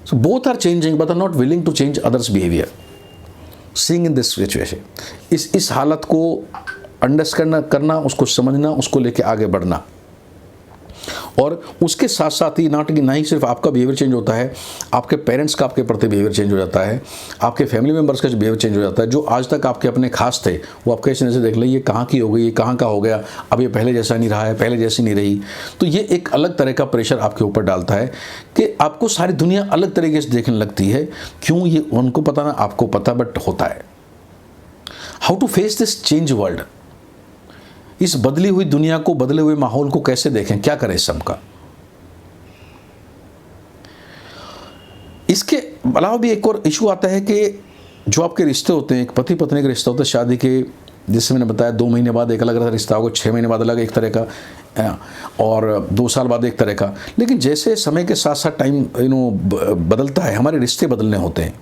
So both are changing but are not willing to change others behaviour. Seeing in this situation, इस हालत को अंडरस्टैंड करना, उसको समझना, उसको लेके आगे बढ़ना। और उसके साथ साथ ही ना ही सिर्फ आपका बिहेवियर चेंज होता है, आपके पेरेंट्स का आपके प्रति बिहेवियर चेंज हो जाता है, आपके फैमिली मेम्बर्स का बिहेवियर चेंज हो जाता है। जो आज तक आपके अपने खास थे वो आपके ऐसे से देख लें ये कहाँ की हो गई, ये कहाँ का हो गया, अब ये पहले जैसा नहीं रहा है, पहले जैसी नहीं रही। तो ये एक अलग तरह का प्रेशर आपके ऊपर डालता है कि आपको सारी दुनिया अलग तरीके से देखने लगती है। क्यों, ये उनको पता ना आपको पता, बट होता है। How to face this change world, इस बदली हुई दुनिया को, बदले हुए माहौल को कैसे देखें, क्या करें इस सबका। इसके अलावा भी एक और इशू आता है कि जो आपके रिश्ते होते हैं, एक पति पत्नी का रिश्ता होता है शादी के, जिससे मैंने बताया 2 महीने बाद एक अलग रिश्ता होगा, 6 महीने बाद अलग एक तरह का, और 2 साल बाद एक तरह का। लेकिन जैसे समय के साथ साथ टाइम बदलता है, हमारे रिश्ते बदलने होते हैं।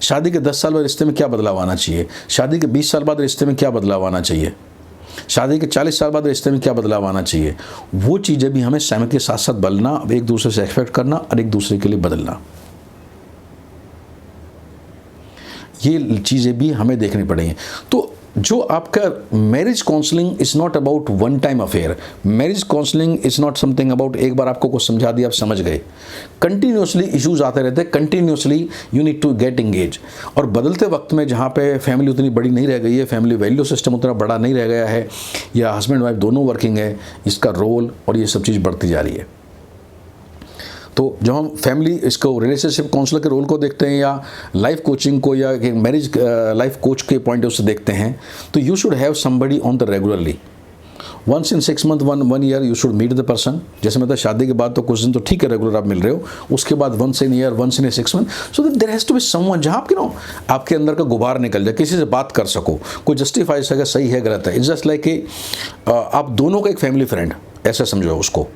शादी के 10 साल बाद रिश्ते में क्या बदलाव आना चाहिए, शादी के 20 साल बाद रिश्ते में क्या बदलाव आना चाहिए, शादी के 40 साल बाद रिश्ते में क्या बदलाव आना चाहिए, वो चीज़ें भी हमें समय के साथ साथ बदलना, एक दूसरे से एक्सपेक्ट करना और एक दूसरे के लिए बदलना, ये चीज़ें भी हमें देखनी पड़ेंगी। तो जो आपका marriage counselling is not about one time affair. Marriage counselling is not something about एक बार आपको कुछ समझा दिया आप समझ गए। कंटिन्यूसली इश्यूज आते रहते हैं, continuously you need to get engage. और बदलते वक्त में जहाँ पे फैमिली उतनी बड़ी नहीं रह गई है, फैमिली वैल्यू सिस्टम उतना बड़ा नहीं रह गया है, या हस्बैंड वाइफ दोनों वर्किंग है, इसका रोल और ये सब चीज़ बढ़ती जा रही है। तो जब हम फैमिली इसको रिलेशनशिप काउंसलर के रोल को देखते हैं, या लाइफ कोचिंग को, या मैरिज लाइफ कोच के पॉइंट ऑफ से देखते हैं, तो you should have somebody on the regularly, once in 6 month, one year you should meet the person. जैसे मतलब शादी के बाद तो कुछ दिन तो ठीक है रेगुलर आप मिल रहे हो, उसके बाद once in year, once in 6 month, so that there has to be someone जहाँ आपके अंदर का गुबार निकल जाए, किसी से बात कर सको, कोई जस्टिफाई सके सही है गलत है। इट्स जस्ट लाइक कि आप दोनों का एक फैमिली फ्रेंड ऐसे समझो उसको।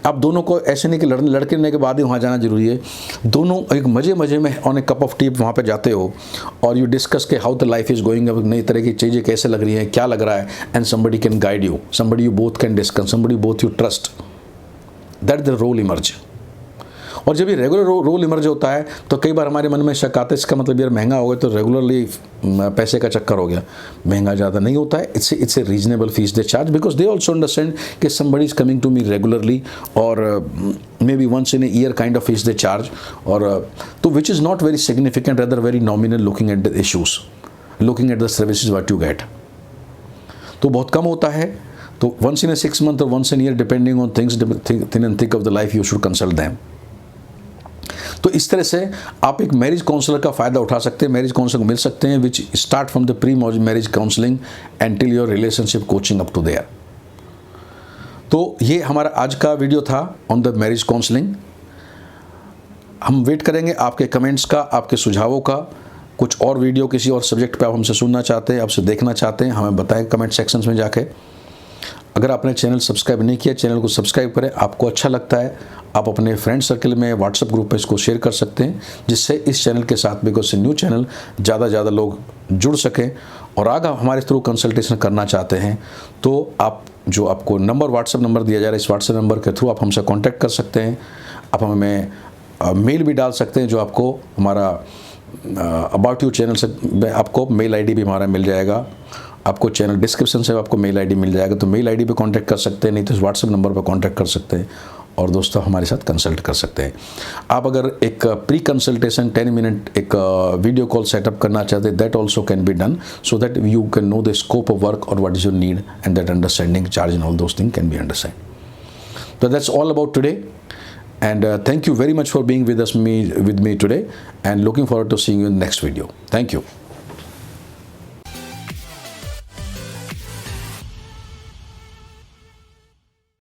आप दोनों को ऐसे नहीं कि लड़के के बाद ही वहाँ जाना जरूरी है, दोनों एक मज़े में on A cup of T वहाँ पे जाते हो और यू डिस्कस के how the life is going, अब नई तरह की चीज़ें कैसे लग रही हैं, क्या लग रहा है, and somebody can guide you, somebody you both can discuss, somebody both you trust, that the role emerge. और जब ये रेगुलर रोल इमर्ज होता है तो कई बार हमारे मन में शक आता है, इसका मतलब यार महंगा हो गया तो रेगुलरली पैसे का चक्कर हो गया। महंगा ज़्यादा नहीं होता है, it's a reasonable fees they charge, because they also understand कि somebody is coming to me regularly, और may be once in a year kind of fees they charge, और तो which is not very significant, rather very nominal looking at the issues, looking at the services what you get. तो बहुत कम होता है, तो वंस इन ए 6 मंथ और once in year depending on things thin and thick of the life you should consult them. तो इस तरह से आप एक मैरिज काउंसलर का फ़ायदा उठा सकते हैं, मैरिज काउंसलर मिल सकते हैं, which start from the pre marriage counselling until your relationship coaching up to there. तो ये हमारा आज का वीडियो था ऑन द मैरिज काउंसलिंग। हम वेट करेंगे आपके कमेंट्स का, आपके सुझावों का। कुछ और वीडियो किसी और सब्जेक्ट पे आप हमसे सुनना चाहते हैं, आपसे देखना चाहते हैं, हमें बताएं कमेंट सेक्शंस में जाके। अगर आपने चैनल सब्सक्राइब नहीं किया, चैनल को सब्सक्राइब करें। आपको अच्छा लगता है आप अपने फ्रेंड सर्कल में, व्हाट्सएप ग्रुप पे इसको शेयर कर सकते हैं, जिससे इस चैनल के साथ, बिकॉज न्यू चैनल, ज़्यादा लोग जुड़ सकें। और अगर हमारे थ्रू कंसल्टेशन करना चाहते हैं तो आप जो आपको नंबर, व्हाट्सएप नंबर दिया जा रहा है, इस व्हाट्सएप नंबर के थ्रू आप हमसे कॉन्टैक्ट कर सकते हैं। आप हमें मेल भी डाल सकते हैं, जो आपको हमारा अबाउट यू चैनल से आपको मेल आईडी भी हमारा मिल जाएगा। आपको चैनल डिस्क्रिप्शन से आपको मेल आईडी मिल जाएगा, तो मेल आईडी पे कांटेक्ट कर सकते हैं, नहीं तो इस व्हाट्सएप नंबर पर कांटेक्ट कर सकते हैं और दोस्तों हमारे साथ कंसल्ट कर सकते हैं। आप अगर एक प्री कंसल्टेशन 10 मिनट एक वीडियो कॉल सेटअप करना चाहते हैं, that also can be done, so that you can know the scope of work और what is your need, and that understanding charge and all those thing can be understand. So that's all about today, and thank you very much for being with me today, and looking forward to seeing you in the next video. Thank you.